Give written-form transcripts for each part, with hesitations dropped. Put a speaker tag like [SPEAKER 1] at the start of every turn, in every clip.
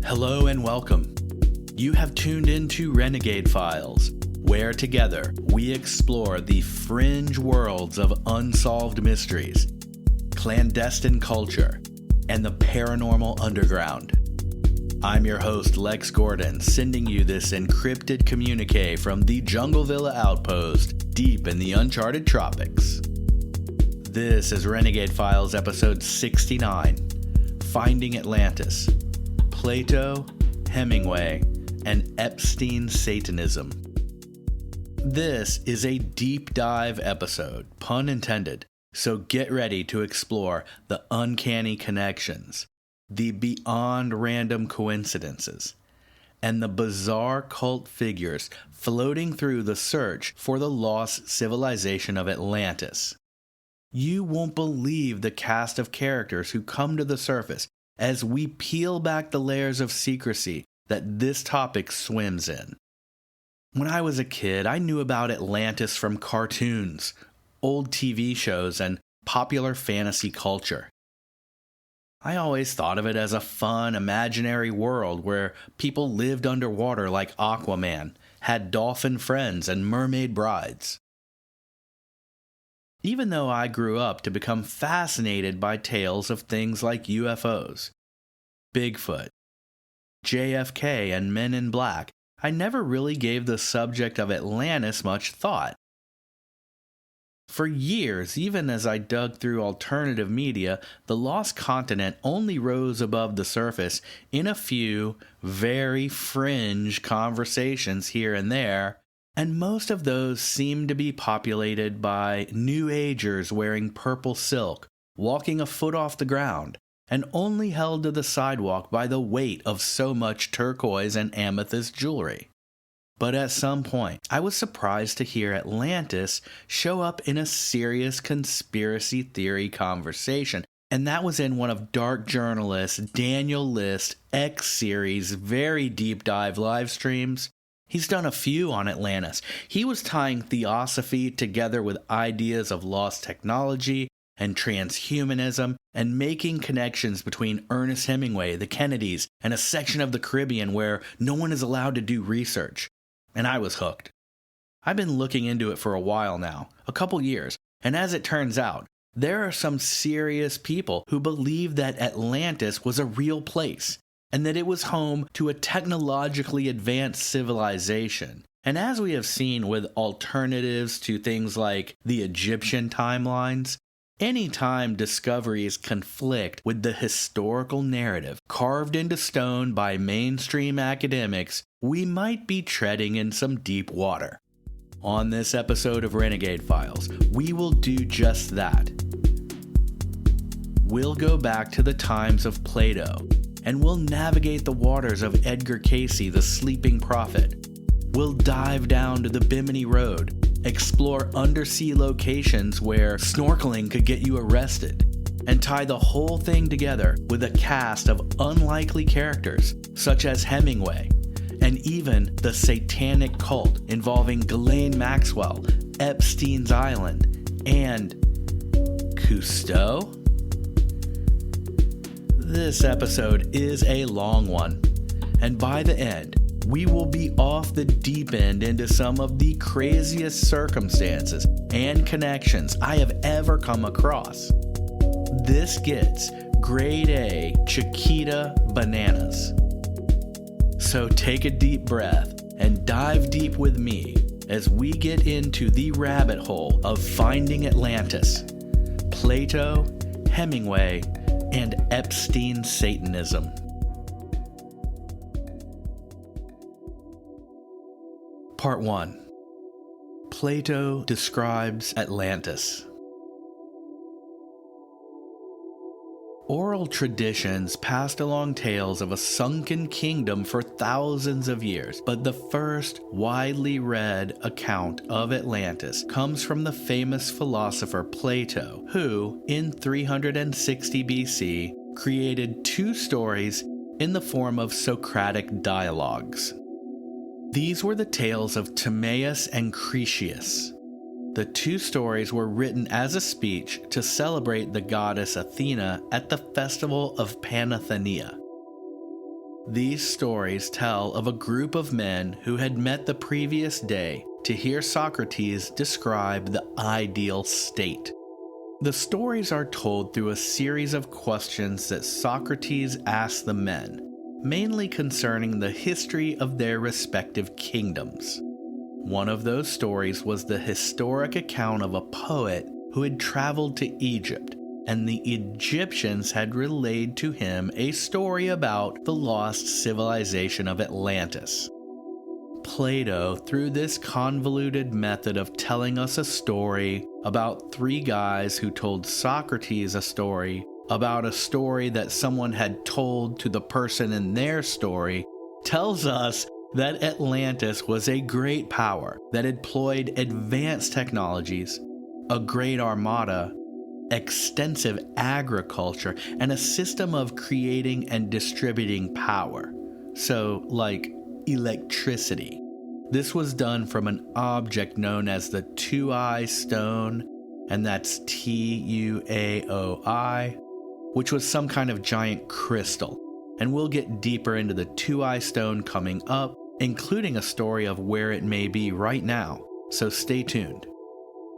[SPEAKER 1] Hello and welcome. You have tuned into Renegade Files, where together we explore the fringe worlds of unsolved mysteries, clandestine culture, and the paranormal underground. I'm your host, Lex Gordon, sending you this encrypted communique from the Jungle Villa outpost deep in the uncharted tropics. This is Renegade Files episode 69, Finding Atlantis, Plato, Hemingway, and Epstein Satanism. This is a deep dive episode, pun intended, so get ready to explore the uncanny connections, the beyond random coincidences, and the bizarre cult figures floating through the search for the lost civilization of Atlantis. You won't believe the cast of characters who come to the surface as we peel back the layers of secrecy that this topic swims in. When I was a kid, I knew about Atlantis from cartoons, old TV shows, and popular fantasy culture. I always thought of it as a fun, imaginary world where people lived underwater like Aquaman, had dolphin friends and mermaid brides. Even though I grew up to become fascinated by tales of things like UFOs, Bigfoot, JFK, and Men in Black, I never really gave the subject of Atlantis much thought. For years, even as I dug through alternative media, the lost continent only rose above the surface in a few very fringe conversations here and there, and most of those seemed to be populated by New Agers wearing purple silk, walking a foot off the ground, and only held to the sidewalk by the weight of so much turquoise and amethyst jewelry. But at some point, I was surprised to hear Atlantis show up in a serious conspiracy theory conversation, and that was in one of dark journalist Daniel List's X-Series very deep dive live streams. He's done a few on Atlantis. He was tying theosophy together with ideas of lost technology and transhumanism, and making connections between Ernest Hemingway, the Kennedys, and a section of the Caribbean where no one is allowed to do research. And I was hooked. I've been looking into it for a while now, a couple years, and as it turns out, there are some serious people who believe that Atlantis was a real place, and that it was home to a technologically advanced civilization. And as we have seen with alternatives to things like the Egyptian timelines, anytime discoveries conflict with the historical narrative carved into stone by mainstream academics, we might be treading in some deep water. On this episode of Renegade Files, we will do just that. We'll go back to the times of Plato, and we'll navigate the waters of Edgar Cayce, the sleeping prophet. We'll dive down to the Bimini Road, explore undersea locations where snorkeling could get you arrested, and tie the whole thing together with a cast of unlikely characters such as Hemingway, and even the Satanic cult involving Ghislaine Maxwell, Epstein's Island, and Cousteau? This episode is a long one, and by the end, we will be off the deep end into some of the craziest circumstances and connections I have ever come across. This gets grade A Chiquita bananas. So take a deep breath and dive deep with me as we get into the rabbit hole of finding Atlantis, Plato, Hemingway, and Epstein Satanism. Part 1. Plato describes Atlantis. Oral traditions passed along tales of a sunken kingdom for thousands of years, but the first widely read account of Atlantis comes from the famous philosopher Plato, who, in 360 BC, created two stories in the form of Socratic dialogues. These were the tales of Timaeus and Critias. The two stories were written as a speech to celebrate the goddess Athena at the festival of Panathenaea. These stories tell of a group of men who had met the previous day to hear Socrates describe the ideal state. The stories are told through a series of questions that Socrates asked the men, mainly concerning the history of their respective kingdoms. One of those stories was the historic account of a poet who had traveled to Egypt, and the Egyptians had relayed to him a story about the lost civilization of Atlantis. Plato, through this convoluted method of telling us a story about three guys who told Socrates a story about a story that someone had told to the person in their story, tells us that Atlantis was a great power that employed advanced technologies, a great armada, extensive agriculture, and a system of creating and distributing power. So, like electricity. This was done from an object known as the Tuai stone, and that's Tuaoi, which was some kind of giant crystal. And we'll get deeper into the Tuai stone coming up, including a story of where it may be right now, so stay tuned.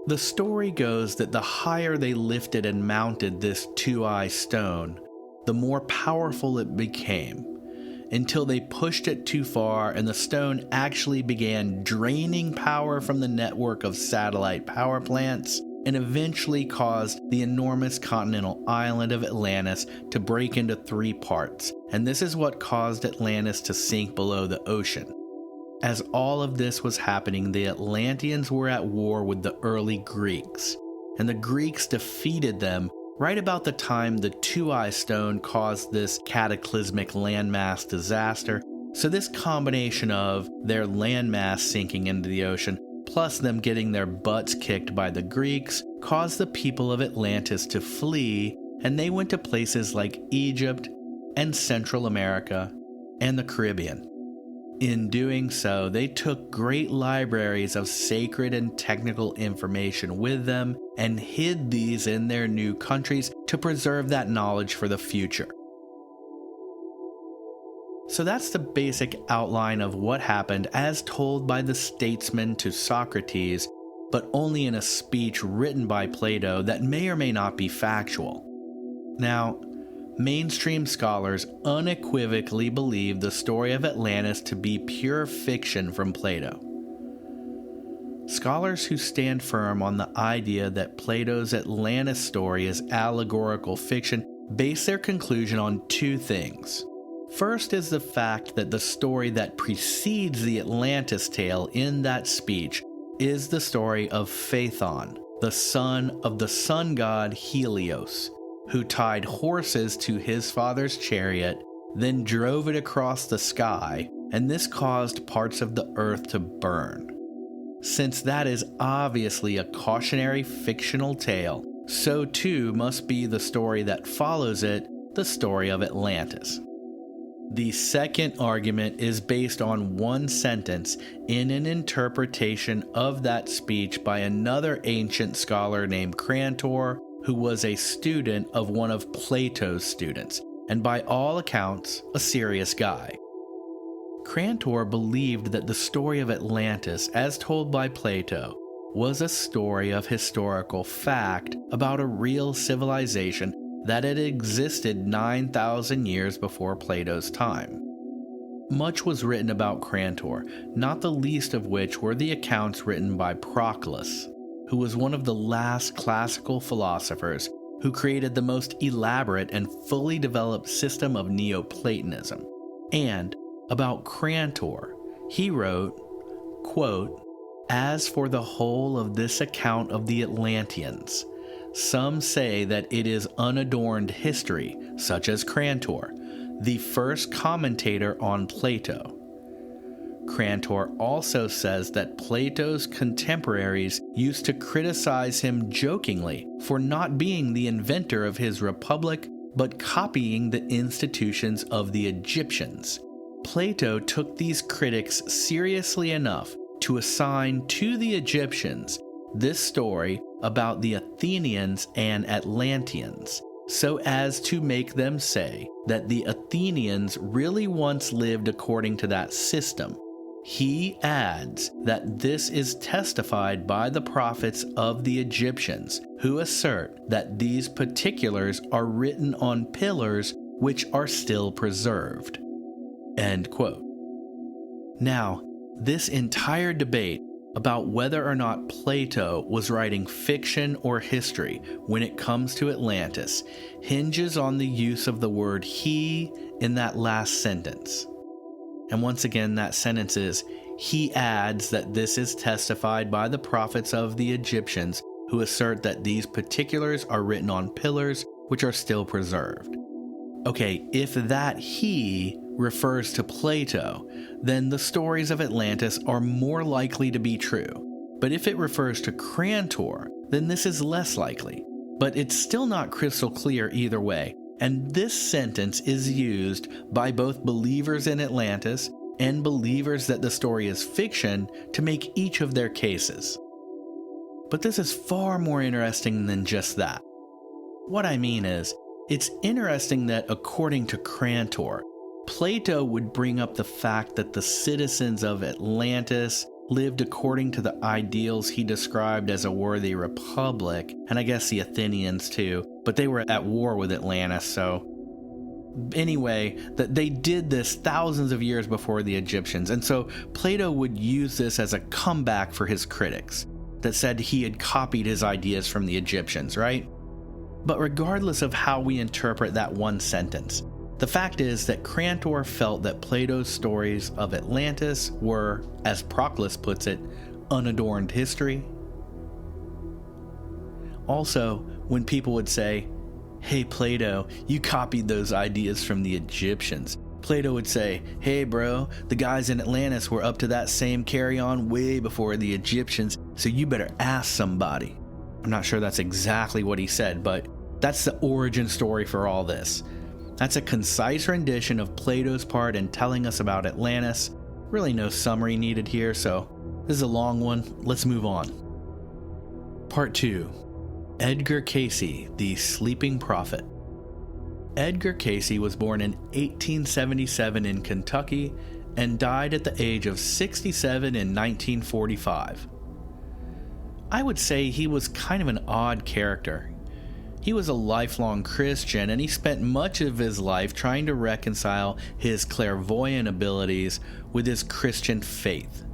[SPEAKER 1] The story goes that the higher they lifted and mounted this Tuai stone, the more powerful it became, until they pushed it too far and the stone actually began draining power from the network of satellite power plants and eventually caused the enormous continental island of Atlantis to break into three parts, and this is what caused Atlantis to sink below the ocean. As all of this was happening, the Atlanteans were at war with the early Greeks, and the Greeks defeated them right about the time the Tuai stone caused this cataclysmic landmass disaster. So this combination of their landmass sinking into the ocean, plus them getting their butts kicked by the Greeks, caused the people of Atlantis to flee, and they went to places like Egypt and Central America and the Caribbean. In doing so, they took great libraries of sacred and technical information with them and hid these in their new countries to preserve that knowledge for the future. So that's the basic outline of what happened as told by the statesman to Socrates, but only in a speech written by Plato that may or may not be factual. Now, mainstream scholars unequivocally believe the story of Atlantis to be pure fiction from Plato. Scholars who stand firm on the idea that Plato's Atlantis story is allegorical fiction base their conclusion on two things. First is the fact that the story that precedes the Atlantis tale in that speech is the story of Phaethon, the son of the sun god Helios, who tied horses to his father's chariot, then drove it across the sky, and this caused parts of the earth to burn. Since that is obviously a cautionary fictional tale, so too must be the story that follows it, the story of Atlantis. The second argument is based on one sentence in an interpretation of that speech by another ancient scholar named Crantor, who was a student of one of Plato's students, and by all accounts, a serious guy. Crantor believed that the story of Atlantis, as told by Plato, was a story of historical fact about a real civilization that had existed 9,000 years before Plato's time. Much was written about Crantor, not the least of which were the accounts written by Proclus, who was one of the last classical philosophers who created the most elaborate and fully developed system of Neoplatonism. And about Crantor, he wrote, quote, "As for the whole of this account of the Atlanteans, some say that it is unadorned history, such as Crantor, the first commentator on Plato. Crantor also says that Plato's contemporaries used to criticize him jokingly for not being the inventor of his republic, but copying the institutions of the Egyptians. Plato took these critics seriously enough to assign to the Egyptians this story about the Athenians and Atlanteans, so as to make them say that the Athenians really once lived according to that system. He adds that this is testified by the prophets of the Egyptians, who assert that these particulars are written on pillars which are still preserved. End quote. Now, this entire debate about whether or not Plato was writing fiction or history when it comes to Atlantis hinges on the use of the word he in that last sentence. And once again, that sentence is, he adds that this is testified by the prophets of the Egyptians who assert that these particulars are written on pillars which are still preserved. Okay, if that he refers to Plato, then the stories of Atlantis are more likely to be true. But if it refers to Crantor, then this is less likely. But it's still not crystal clear either way, and this sentence is used by both believers in Atlantis and believers that the story is fiction to make each of their cases. But this is far more interesting than just that. What I mean is, it's interesting that according to Crantor, Plato would bring up the fact that the citizens of Atlantis lived according to the ideals he described as a worthy republic, and I guess the Athenians too, but they were at war with Atlantis, so anyway, that they did this thousands of years before the Egyptians, and so Plato would use this as a comeback for his critics that said he had copied his ideas from the Egyptians, right? But regardless of how we interpret that one sentence, the fact is that Crantor felt that Plato's stories of Atlantis were, as Proclus puts it, unadorned history. Also, when people would say, "Hey Plato, you copied those ideas from the Egyptians," Plato would say, "Hey bro, the guys in Atlantis were up to that same carry-on way before the Egyptians, so you better ask somebody." I'm not sure that's exactly what he said, but that's the origin story for all this. That's a concise rendition of Plato's part in telling us about Atlantis. Really no summary needed here, so this is a long one. Let's move on. Part 2. Edgar Cayce, the Sleeping Prophet. Edgar Cayce was born in 1877 in Kentucky and died at the age of 67 in 1945. I would say he was kind of an odd character. He was a lifelong Christian, and he spent much of his life trying to reconcile his clairvoyant abilities with his Christian faith.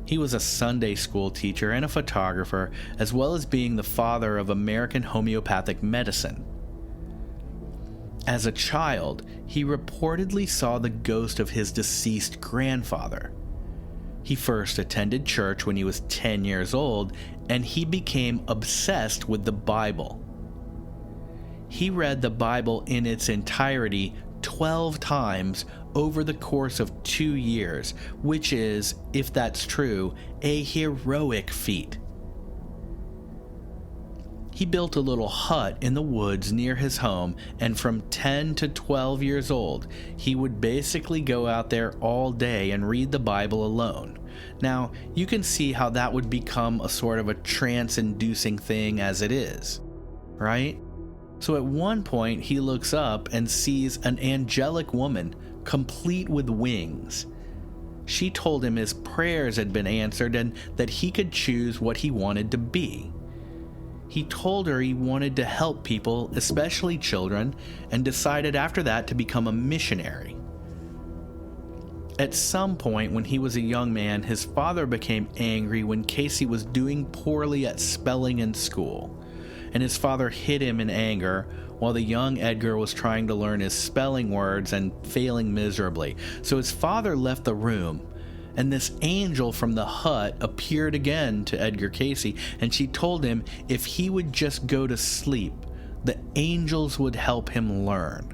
[SPEAKER 1] He was a Sunday school teacher and a photographer, as well as being the father of American homeopathic medicine. As a child, he reportedly saw the ghost of his deceased grandfather. He first attended church when he was 10 years old, and he became obsessed with the Bible. He read the Bible in its entirety 12 times over the course of 2 years, which is, if that's true, a heroic feat. He built a little hut in the woods near his home, and from 10 to 12 years old, he would basically go out there all day and read the Bible alone. Now, you can see how that would become a sort of a trance-inducing thing as it is, right? So at one point, he looks up and sees an angelic woman, complete with wings. She told him his prayers had been answered and that he could choose what he wanted to be. He told her he wanted to help people, especially children, and decided after that to become a missionary. At some point when he was a young man, his father became angry when Cayce was doing poorly at spelling in school, and his father hit him in anger while the young Edgar was trying to learn his spelling words and failing miserably. So his father left the room, and this angel from the hut appeared again to Edgar Cayce, and she told him if he would just go to sleep, the angels would help him learn.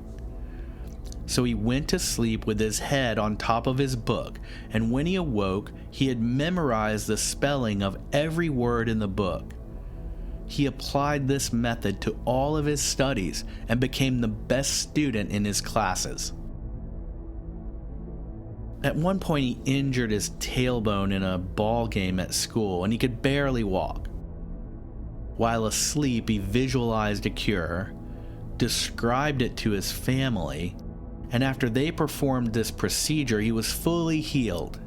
[SPEAKER 1] So he went to sleep with his head on top of his book, and when he awoke, he had memorized the spelling of every word in the book. He applied this method to all of his studies and became the best student in his classes. At one point, he injured his tailbone in a ball game at school, and he could barely walk. While asleep, he visualized a cure, described it to his family, and after they performed this procedure, he was fully healed.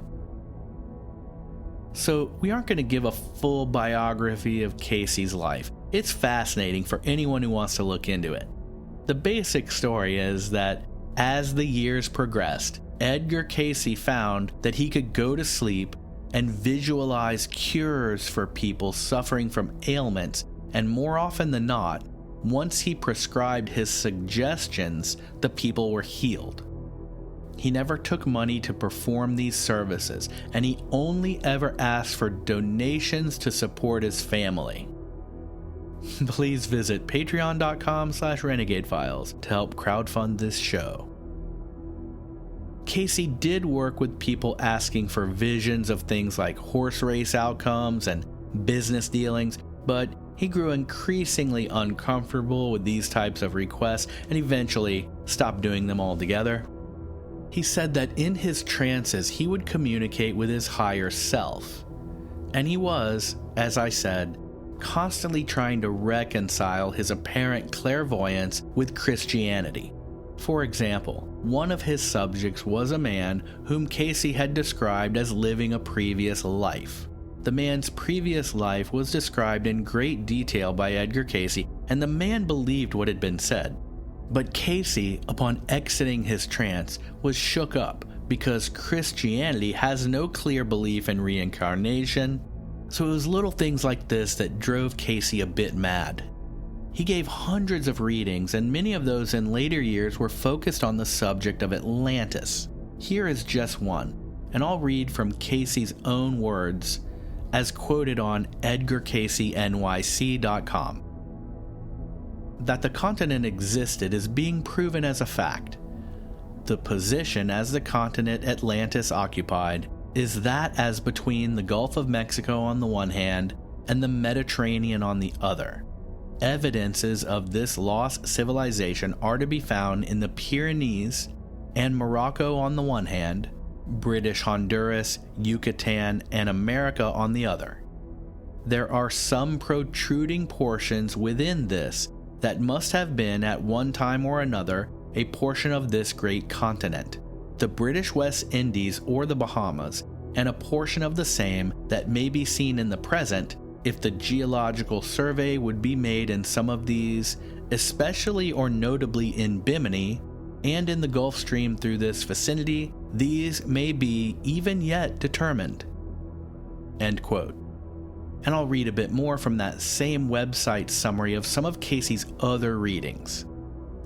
[SPEAKER 1] So, we aren't going to give a full biography of Cayce's life. It's fascinating for anyone who wants to look into it. The basic story is that as the years progressed, Edgar Cayce found that he could go to sleep and visualize cures for people suffering from ailments, and more often than not, once he prescribed his suggestions, the people were healed. He never took money to perform these services, and he only ever asked for donations to support his family. Please visit patreon.com/Renegade Files to help crowdfund this show. Cayce did work with people asking for visions of things like horse race outcomes and business dealings, but he grew increasingly uncomfortable with these types of requests and eventually stopped doing them altogether. He said that in his trances he would communicate with his higher self, and he was, as I said, constantly trying to reconcile his apparent clairvoyance with Christianity. For example, one of his subjects was a man whom Cayce had described as living a previous life. The man's previous life was described in great detail by Edgar Cayce, and the man believed what had been said. But Cayce, upon exiting his trance, was shook up because Christianity has no clear belief in reincarnation, so it was little things like this that drove Cayce a bit mad. He gave hundreds of readings, and many of those in later years were focused on the subject of Atlantis. Here is just one, and I'll read from Cayce's own words, as quoted on edgarcaycenyc.com. That the continent existed is being proven as a fact. The position as the continent Atlantis occupied is that as between the Gulf of Mexico on the one hand and the Mediterranean on the other. Evidences of this lost civilization are to be found in the Pyrenees and Morocco on the one hand, British Honduras, Yucatan, and America on the other. There are some protruding portions within this that must have been at one time or another a portion of this great continent, the British West Indies or the Bahamas, and a portion of the same that may be seen in the present if the geological survey would be made in some of these, especially or notably in Bimini, and in the Gulf Stream through this vicinity, these may be even yet determined. End quote. And I'll read a bit more from that same website summary of some of Cayce's other readings.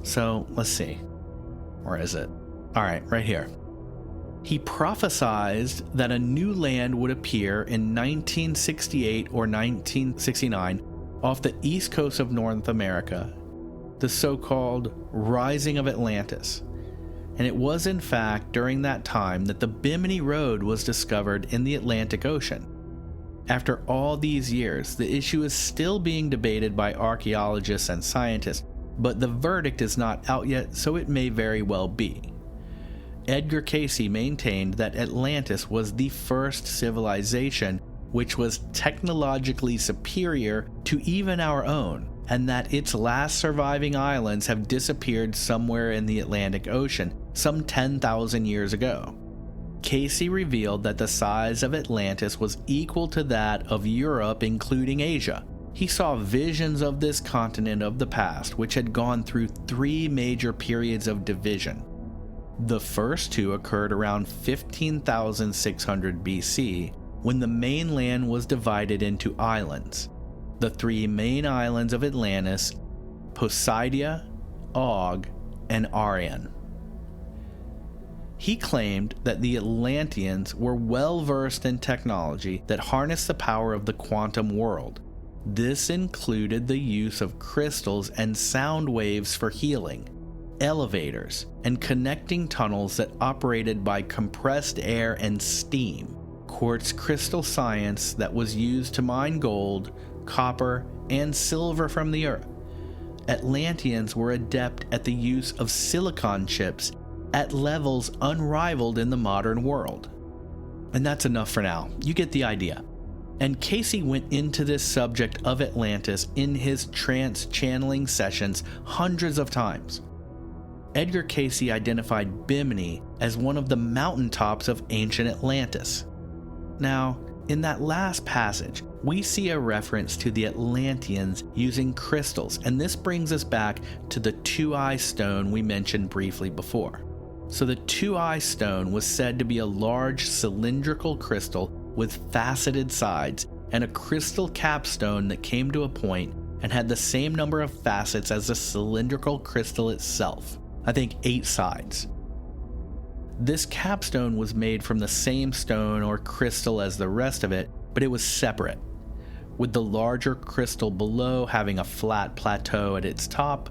[SPEAKER 1] So, let's see. Where is it? Alright, right here. He prophesied that a new land would appear in 1968 or 1969 off the east coast of North America, the so-called Rising of Atlantis. And it was in fact during that time that the Bimini Road was discovered in the Atlantic Ocean. After all these years, the issue is still being debated by archaeologists and scientists, but the verdict is not out yet, so it may very well be. Edgar Cayce maintained that Atlantis was the first civilization which was technologically superior to even our own, and that its last surviving islands have disappeared somewhere in the Atlantic Ocean some 10,000 years ago. Cayce revealed that the size of Atlantis was equal to that of Europe, including Asia. He saw visions of this continent of the past, which had gone through 3 major periods of division. The first 2 occurred around 15,600 BC, when the mainland was divided into islands. The 3 main islands of Atlantis, Poseidia, Og, and Arian. He claimed that the Atlanteans were well versed in technology that harnessed the power of the quantum world. This included the use of crystals and sound waves for healing, elevators, and connecting tunnels that operated by compressed air and steam, quartz crystal science that was used to mine gold, copper, and silver from the earth. Atlanteans were adept at the use of silicon chips at levels unrivaled in the modern world. And that's enough for now. You get the idea. And Cayce went into this subject of Atlantis in his trance channeling sessions hundreds of times. Edgar Cayce identified Bimini as one of the mountaintops of ancient Atlantis. Now, in that last passage, we see a reference to the Atlanteans using crystals, and this brings us back to the two-eye stone we mentioned briefly before. So the two-eye stone was said to be a large cylindrical crystal with faceted sides and a crystal capstone that came to a point and had the same number of facets as the cylindrical crystal itself. I think 8 sides. This capstone was made from the same stone or crystal as the rest of it, but it was separate, with the larger crystal below having a flat plateau at its top,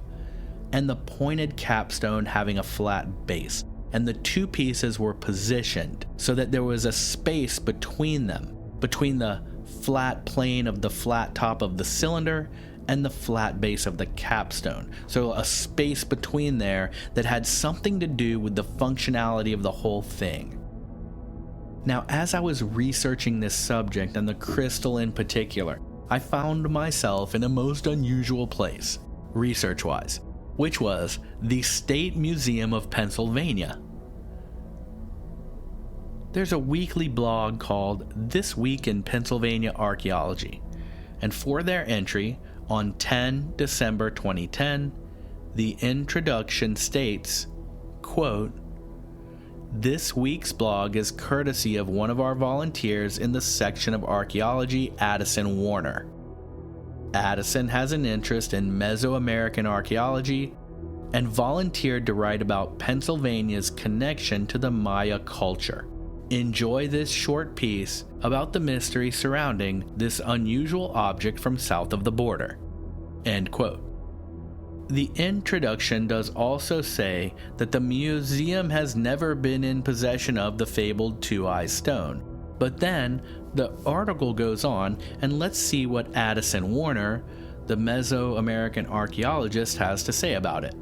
[SPEAKER 1] and the pointed capstone having a flat base, and the two pieces were positioned so that there was a space between them, between the flat plane of the flat top of the cylinder and the flat base of the capstone. So a space between there that had something to do with the functionality of the whole thing. Now, as I was researching this subject and the crystal in particular, I found myself in a most unusual place, research-wise, which was the State Museum of Pennsylvania. There's a weekly blog called This Week in Pennsylvania Archaeology, and for their entry on 10 December 2010, the introduction states, quote, "This week's blog is courtesy of one of our volunteers in the section of archaeology, Addison Warner. Addison has an interest in Mesoamerican archaeology and volunteered to write about Pennsylvania's connection to the Maya culture. Enjoy this short piece about the mystery surrounding this unusual object from south of the border." End quote. The introduction does also say that the museum has never been in possession of the fabled two-eye stone. But then the article goes on, and let's see what Addison Warner, the Mesoamerican archaeologist, has to say about it.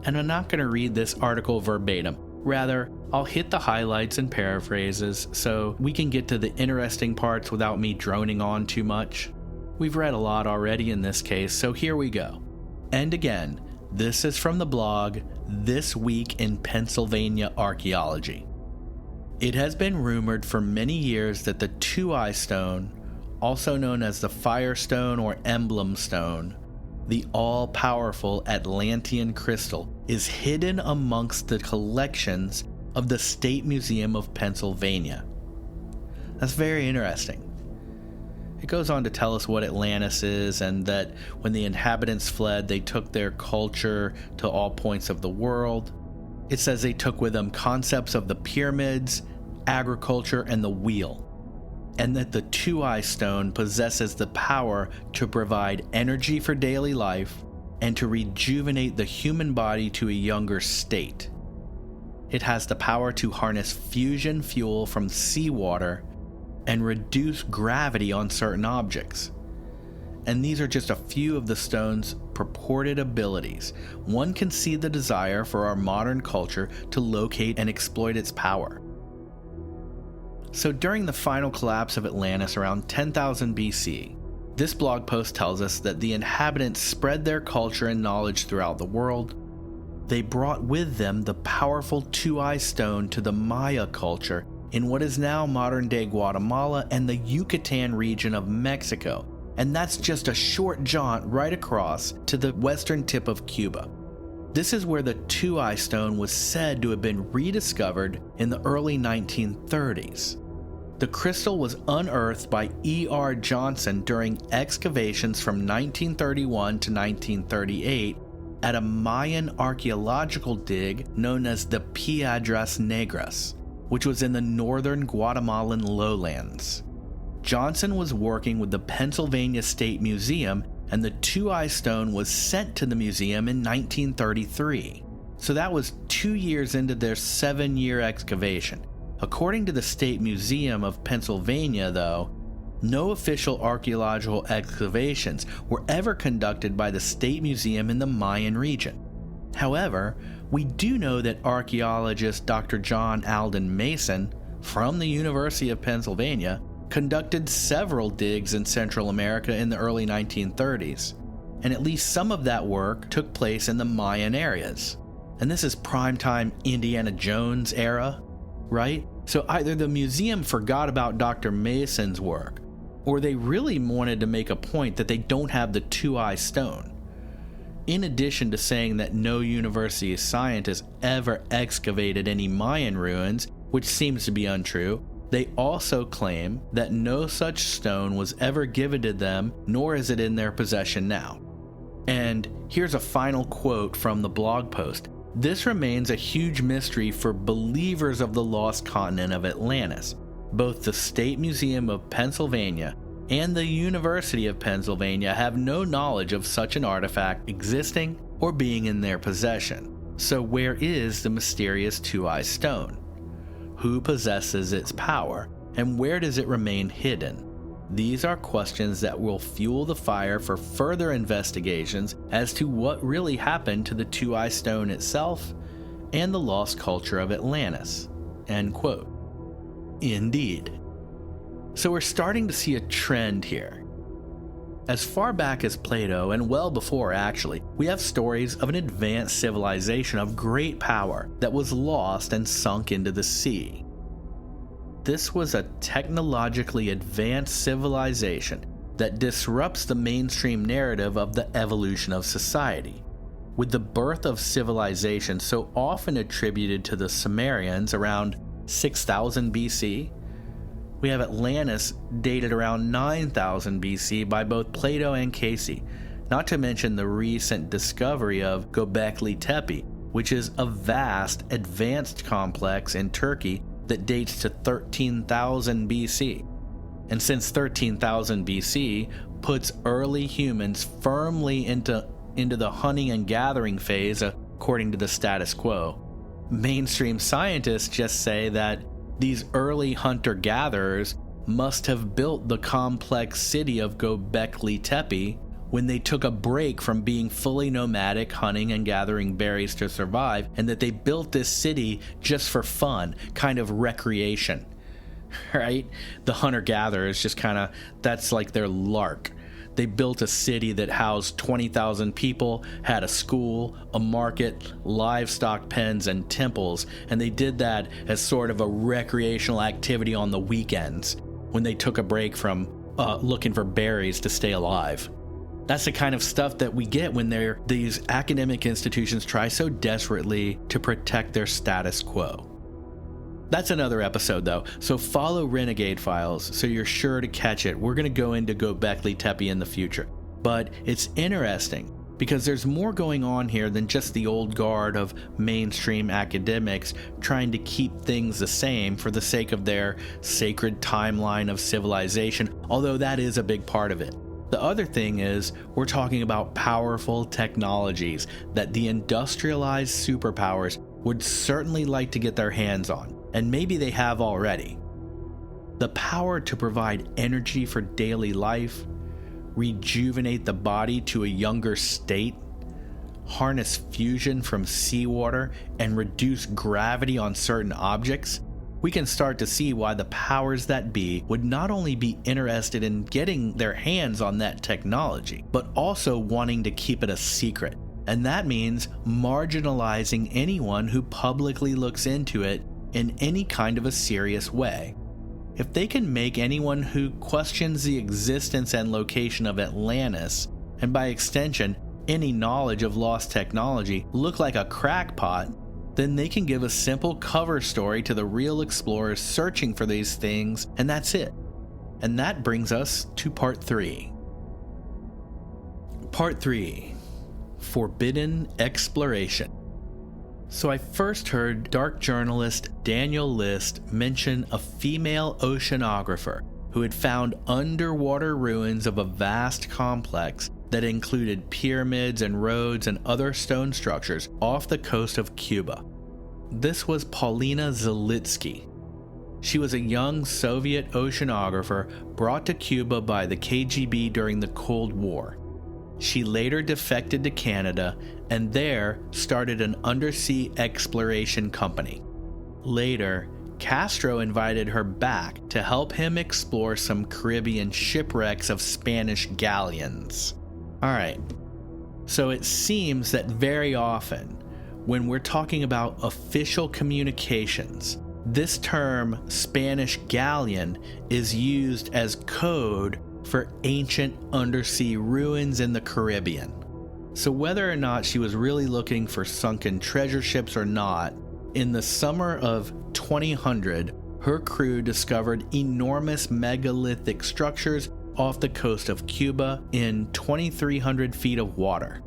[SPEAKER 1] And I'm not going to read this article verbatim. Rather, I'll hit the highlights and paraphrases so we can get to the interesting parts without me droning on too much. We've read a lot already in this case, so here we go. And again, this is from the blog This Week in Pennsylvania Archaeology. It has been rumored for many years that the two-eye stone, also known as the Firestone or Emblem Stone, the all-powerful Atlantean crystal, is hidden amongst the collections of the State Museum of Pennsylvania. That's very interesting. It goes on to tell us what Atlantis is, and that when the inhabitants fled, they took their culture to all points of the world. It says they took with them concepts of the pyramids, agriculture, and the wheel, and that the two-eye stone possesses the power to provide energy for daily life and to rejuvenate the human body to a younger state. It has the power to harness fusion fuel from seawater and reduce gravity on certain objects. And these are just a few of the stone's purported abilities. One can see the desire for our modern culture to locate and exploit its power. So during the final collapse of Atlantis around 10,000 BC, this blog post tells us that the inhabitants spread their culture and knowledge throughout the world. They brought with them the powerful two-eye stone to the Maya culture in what is now modern-day Guatemala and the Yucatan region of Mexico, and that's just a short jaunt right across to the western tip of Cuba. This is where the two-eye stone was said to have been rediscovered in the early 1930s. The crystal was unearthed by E.R. Johnson during excavations from 1931 to 1938 at a Mayan archaeological dig known as the Piedras Negras, which was in the northern Guatemalan lowlands. Johnson was working with the Pennsylvania State Museum, and the two-eye stone was sent to the museum in 1933. So that was 2 years into their 7-year excavation. According to the State Museum of Pennsylvania, though, no official archaeological excavations were ever conducted by the State Museum in the Mayan region. However, we do know that archaeologist Dr. John Alden Mason from the University of Pennsylvania conducted several digs in Central America in the early 1930s, and at least some of that work took place in the Mayan areas. And this is primetime Indiana Jones era, right? So either the museum forgot about Dr. Mason's work, or they really wanted to make a point that they don't have the two-eye stone. In addition to saying that no university scientist ever excavated any Mayan ruins, which seems to be untrue, they also claim that no such stone was ever given to them, nor is it in their possession now. And here's a final quote from the blog post. This remains a huge mystery for believers of the lost continent of Atlantis. Both the State Museum of Pennsylvania and the University of Pennsylvania have no knowledge of such an artifact existing or being in their possession. So where is the mysterious two-eye stone? Who possesses its power, and where does it remain hidden? These are questions that will fuel the fire for further investigations as to what really happened to the two-eye stone itself and the lost culture of Atlantis." End quote. Indeed. So we're starting to see a trend here. As far back as Plato, and well before actually, we have stories of an advanced civilization of great power that was lost and sunk into the sea. This was a technologically advanced civilization that disrupts the mainstream narrative of the evolution of society. With the birth of civilization so often attributed to the Sumerians around 6000 BC, we have Atlantis dated around 9000 BC by both Plato and Cayce, not to mention the recent discovery of Göbekli Tepe, which is a vast, advanced complex in Turkey that dates to 13,000 BC. And since 13,000 BC puts early humans firmly into the hunting and gathering phase according to the status quo, mainstream scientists just say that these early hunter-gatherers must have built the complex city of Göbekli Tepe when they took a break from being fully nomadic, hunting and gathering berries to survive, and that they built this city just for fun, kind of recreation, right? The hunter-gatherers just that's like their lark. They built a city that housed 20,000 people, had a school, a market, livestock pens, and temples, and they did that as sort of a recreational activity on the weekends when they took a break from looking for berries to stay alive. That's the kind of stuff that we get when these academic institutions try so desperately to protect their status quo. That's another episode though, so follow Renegade Files so you're sure to catch it. We're going to go into Göbekli Tepe in the future. But it's interesting because there's more going on here than just the old guard of mainstream academics trying to keep things the same for the sake of their sacred timeline of civilization, although that is a big part of it. The other thing is, we're talking about powerful technologies that the industrialized superpowers would certainly like to get their hands on, and maybe they have already. The power to provide energy for daily life, rejuvenate the body to a younger state, harness fusion from seawater, and reduce gravity on certain objects, we can start to see why the powers that be would not only be interested in getting their hands on that technology, but also wanting to keep it a secret. And that means marginalizing anyone who publicly looks into it in any kind of a serious way. If they can make anyone who questions the existence and location of Atlantis, and by extension, any knowledge of lost technology, look like a crackpot, then they can give a simple cover story to the real explorers searching for these things, and that's it. And that brings us to part 3. Part 3. Forbidden Exploration. So I first heard dark journalist Daniel List mention a female oceanographer who had found underwater ruins of a vast complex that included pyramids and roads and other stone structures off the coast of Cuba. This was Paulina Zalitsky. She was a young Soviet oceanographer brought to Cuba by the KGB during the Cold War. She later defected to Canada and there started an undersea exploration company. Later, Castro invited her back to help him explore some Caribbean shipwrecks of Spanish galleons. Alright, so it seems that very often, when we're talking about official communications, this term Spanish galleon is used as code for ancient undersea ruins in the Caribbean. So whether or not she was really looking for sunken treasure ships or not, in the summer of 2000, her crew discovered enormous megalithic structures off the coast of Cuba in 2,300 feet of water.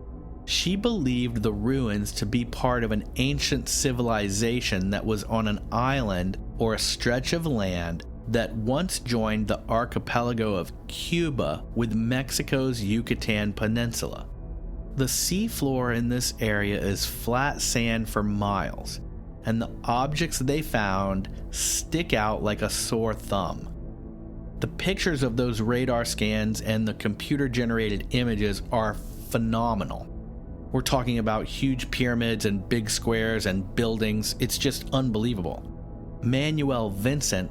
[SPEAKER 1] She believed the ruins to be part of an ancient civilization that was on an island or a stretch of land that once joined the archipelago of Cuba with Mexico's Yucatan Peninsula. The seafloor in this area is flat sand for miles, and the objects they found stick out like a sore thumb. The pictures of those radar scans and the computer-generated images are phenomenal. We're talking about huge pyramids and big squares and buildings. It's just unbelievable. Manuel Vincent,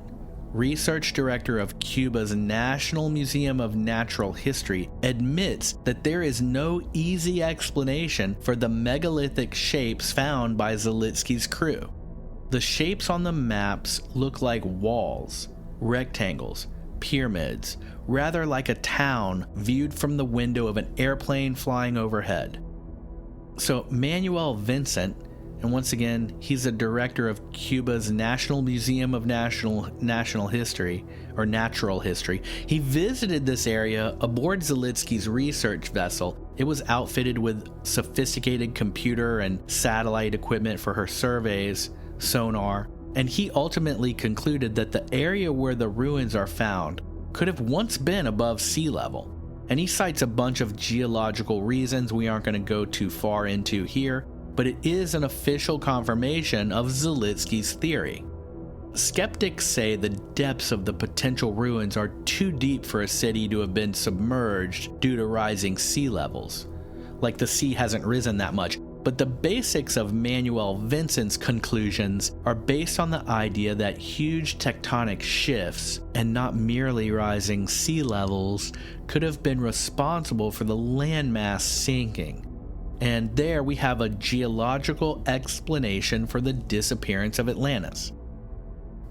[SPEAKER 1] research director of Cuba's National Museum of Natural History, admits that there is no easy explanation for the megalithic shapes found by Zalitsky's crew. The shapes on the maps look like walls, rectangles, pyramids, rather like a town viewed from the window of an airplane flying overhead. So Manuel Vincent, and once again, he's a director of Cuba's National Museum of National History, or Natural History. He visited this area aboard Zalitsky's research vessel. It was outfitted with sophisticated computer and satellite equipment for her surveys, sonar, and he ultimately concluded that the area where the ruins are found could have once been above sea level. And he cites a bunch of geological reasons we aren't going to go too far into here, but it is an official confirmation of Zalitsky's theory. Skeptics say the depths of the potential ruins are too deep for a city to have been submerged due to rising sea levels. Like the sea hasn't risen that much, but the basics of Manuel Vincent's conclusions are based on the idea that huge tectonic shifts, and not merely rising sea levels, could have been responsible for the landmass sinking. And there we have a geological explanation for the disappearance of Atlantis.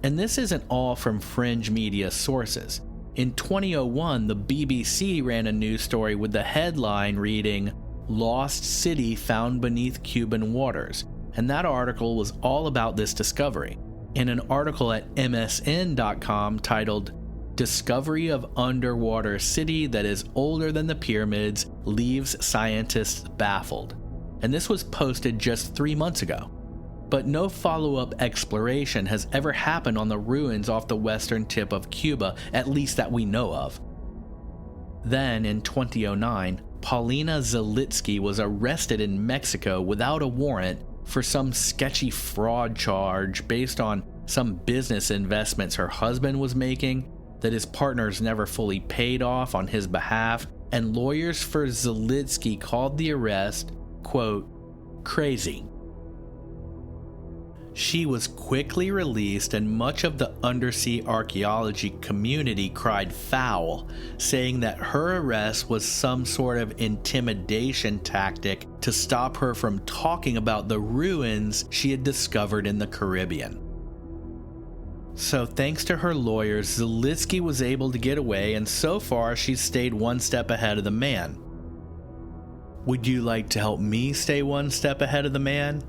[SPEAKER 1] And this isn't all from fringe media sources. In 2001, the BBC ran a news story with the headline reading, "Lost City Found Beneath Cuban Waters," and that article was all about this discovery. In an article at MSN.com titled, "Discovery of Underwater City That Is Older Than the Pyramids Leaves Scientists Baffled," and this was posted just 3 months ago. But no follow-up exploration has ever happened on the ruins off the western tip of Cuba, at least that we know of. Then, in 2009, Paulina Zalitsky was arrested in Mexico without a warrant for some sketchy fraud charge based on some business investments her husband was making that his partners never fully paid off on his behalf, and lawyers for Zalitsky called the arrest, quote, "crazy." She was quickly released, and much of the undersea archaeology community cried foul, saying that her arrest was some sort of intimidation tactic to stop her from talking about the ruins she had discovered in the Caribbean. So thanks to her lawyers, Zalitsky was able to get away, and so far she's stayed one step ahead of the man. Would you like to help me stay one step ahead of the man?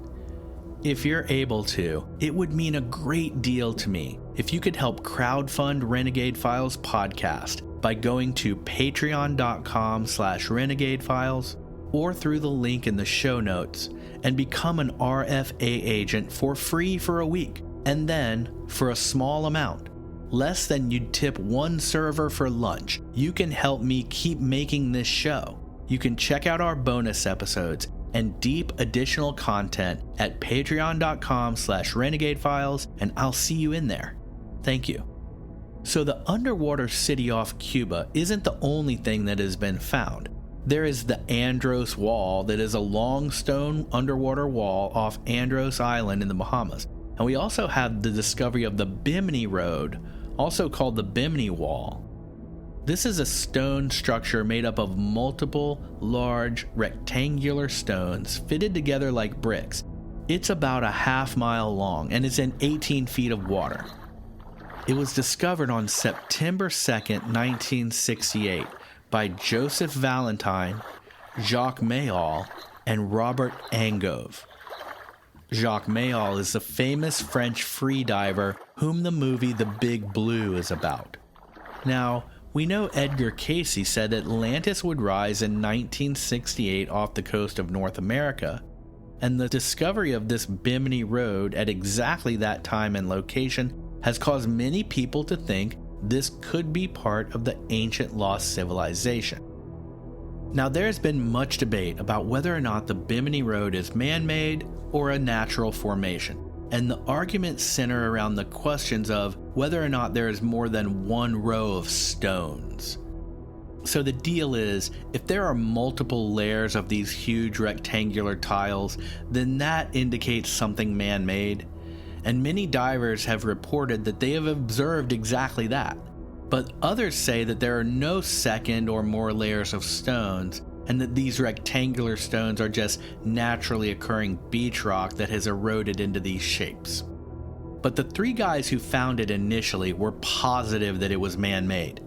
[SPEAKER 1] If you're able to, it would mean a great deal to me if you could help crowdfund Renegade Files podcast by going to patreon.com/renegadefiles or through the link in the show notes and become an RFA agent for free for a week, and then, for a small amount, less than you'd tip one server for lunch, you can help me keep making this show. You can check out our bonus episodes and deep additional content at patreon.com/renegadefiles, and I'll see you in there. Thank you. So the underwater city off Cuba isn't the only thing that has been found. There is the Andros Wall, that is a long stone underwater wall off Andros Island in the Bahamas. And we also have the discovery of the Bimini Road, also called the Bimini Wall. This is a stone structure made up of multiple large rectangular stones fitted together like bricks. It's about a half-mile long and is in 18 feet of water. It was discovered on September 2nd, 1968 by Joseph Valentine, Jacques Mayol, and Robert Angove. Jacques Mayol is the famous French freediver whom the movie The Big Blue is about. Now, we know Edgar Cayce said Atlantis would rise in 1968 off the coast of North America, and the discovery of this Bimini Road at exactly that time and location has caused many people to think this could be part of the ancient lost civilization. Now, there's been much debate about whether or not the Bimini Road is man-made or a natural formation, and the arguments center around the questions of whether or not there is more than one row of stones. So the deal is, if there are multiple layers of these huge rectangular tiles, then that indicates something man-made, and many divers have reported that they have observed exactly that. But others say that there are no second or more layers of stones, and that these rectangular stones are just naturally occurring beach rock that has eroded into these shapes. But the three guys who found it initially were positive that it was man-made.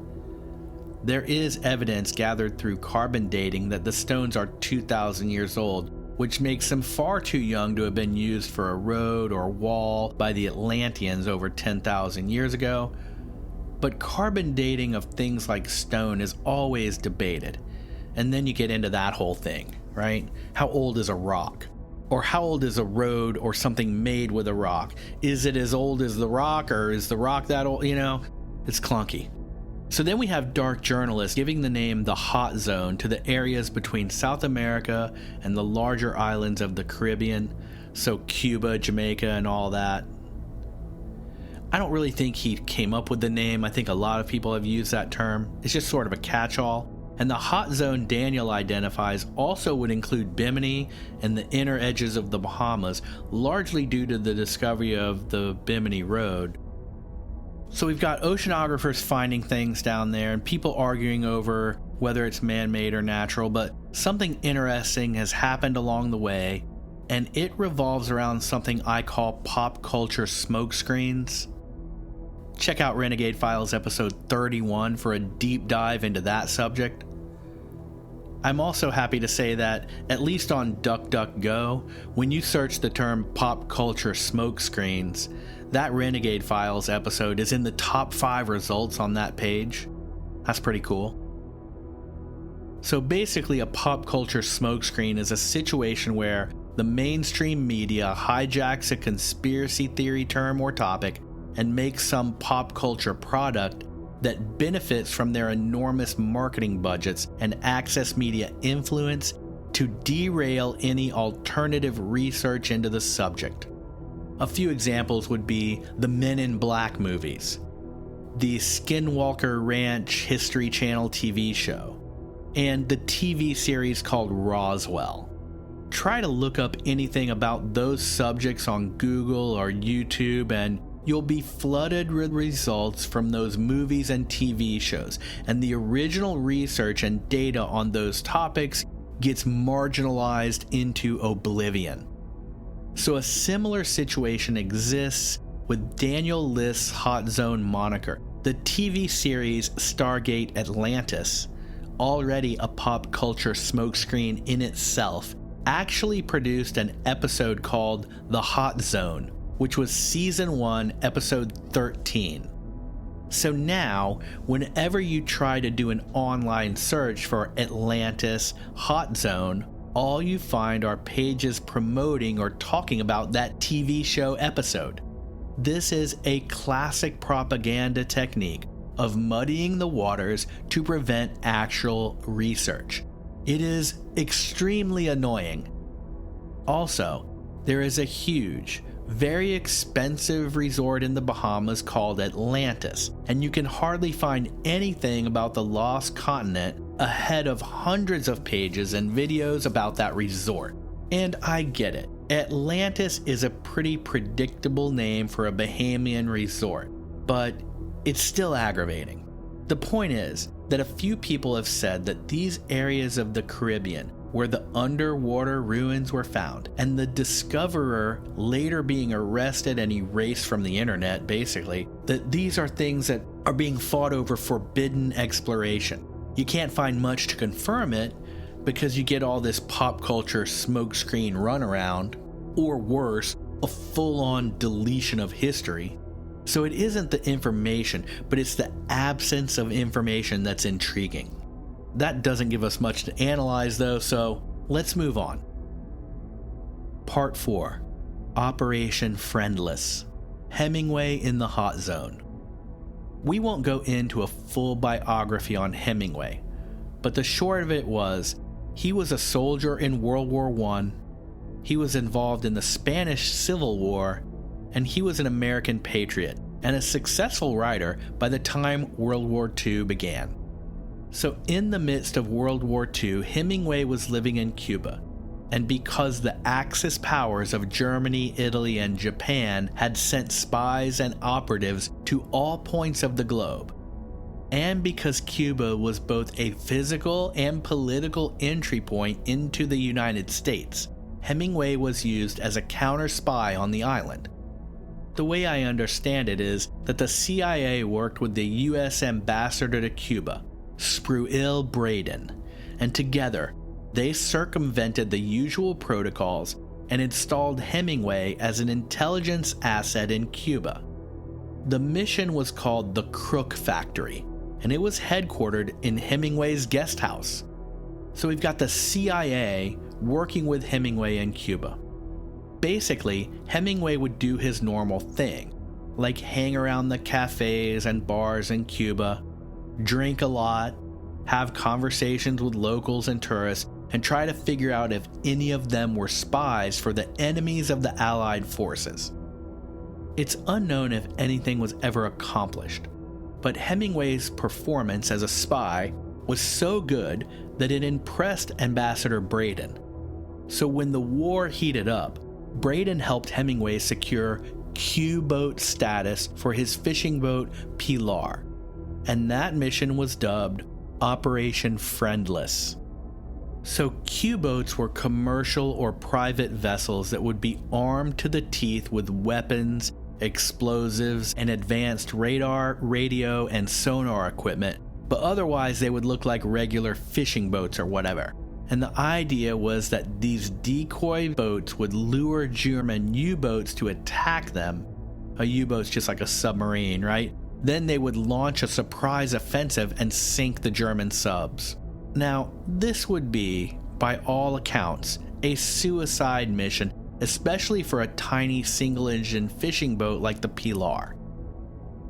[SPEAKER 1] There is evidence gathered through carbon dating that the stones are 2,000 years old, which makes them far too young to have been used for a road or wall by the Atlanteans over 10,000 years ago. But carbon dating of things like stone is always debated. And then you get into that whole thing, right? How old is a rock? Or how old is a road or something made with a rock? Is it as old as the rock, or is the rock that old? It's clunky. So then we have dark journalists giving the name the Hot Zone to the areas between South America and the larger islands of the Caribbean, so Cuba, Jamaica, and all that. I don't really think he came up with the name. I think a lot of people have used that term. It's just sort of a catch-all. And the hot zone Daniel identifies also would include Bimini and the inner edges of the Bahamas, largely due to the discovery of the Bimini Road. So we've got oceanographers finding things down there and people arguing over whether it's man-made or natural, but something interesting has happened along the way, and it revolves around something I call pop culture smokescreens. Check out Renegade Files episode 31 for a deep dive into that subject. I'm also happy to say that, at least on DuckDuckGo, when you search the term pop culture smokescreens, that Renegade Files episode is in the top 5 results on that page. That's pretty cool. So basically, a pop culture smokescreen is a situation where the mainstream media hijacks a conspiracy theory term or topic and makes some pop culture product that benefits from their enormous marketing budgets and access media influence to derail any alternative research into the subject. A few examples would be the Men in Black movies, the Skinwalker Ranch History Channel TV show, and the TV series called Roswell. Try to look up anything about those subjects on Google or YouTube, and you'll be flooded with results from those movies and TV shows, and the original research and data on those topics gets marginalized into oblivion. So a similar situation exists with Daniel List's Hot Zone moniker. The TV series Stargate Atlantis, already a pop culture smokescreen in itself, actually produced an episode called The Hot Zone, which was Season 1, Episode 13. So now, whenever you try to do an online search for Atlantis Hot Zone, all you find are pages promoting or talking about that TV show episode. This is a classic propaganda technique of muddying the waters to prevent actual research. It is extremely annoying. Also, there is a huge, very expensive resort in the Bahamas called Atlantis, and you can hardly find anything about the lost continent ahead of hundreds of pages and videos about that resort. And I get it. Atlantis is a pretty predictable name for a Bahamian resort, but it's still aggravating. The point is that a few people have said that these areas of the Caribbean where the underwater ruins were found, and the discoverer later being arrested and erased from the internet, basically, that these are things that are being fought over forbidden exploration. You can't find much to confirm it because you get all this pop culture smokescreen runaround, or worse, a full-on deletion of history. So it isn't the information, but it's the absence of information that's intriguing. That doesn't give us much to analyze though, so let's move on. Part 4. Operation Friendless. Hemingway in the Hot Zone. We won't go into a full biography on Hemingway, but the short of it was, he was a soldier in World War I, he was involved in the Spanish Civil War, and he was an American patriot and a successful writer by the time World War II began. So in the midst of World War II, Hemingway was living in Cuba, and because the Axis powers of Germany, Italy, and Japan had sent spies and operatives to all points of the globe, and because Cuba was both a physical and political entry point into the United States, Hemingway was used as a counter spy on the island. The way I understand it is that the CIA worked with the U.S. ambassador to Cuba, Spruill Braden, and together they circumvented the usual protocols and installed Hemingway as an intelligence asset in Cuba. The mission was called the Crook Factory, and it was headquartered in Hemingway's guest house. So we've got the CIA working with Hemingway in Cuba. Basically, Hemingway would do his normal thing, like hang around the cafes and bars in Cuba, drink a lot, have conversations with locals and tourists, and try to figure out if any of them were spies for the enemies of the Allied forces. It's unknown if anything was ever accomplished, but Hemingway's performance as a spy was so good that it impressed Ambassador Braden. So when the war heated up, Braden helped Hemingway secure Q-boat status for his fishing boat Pilar, and that mission was dubbed Operation Friendless. So Q-boats were commercial or private vessels that would be armed to the teeth with weapons, explosives, and advanced radar, radio, and sonar equipment, but otherwise they would look like regular fishing boats or whatever. And the idea was that these decoy boats would lure German U-boats to attack them. A U-boat's just like a submarine, right? Then they would launch a surprise offensive and sink the German subs. Now, this would be, by all accounts, a suicide mission, especially for a tiny single-engine fishing boat like the Pilar.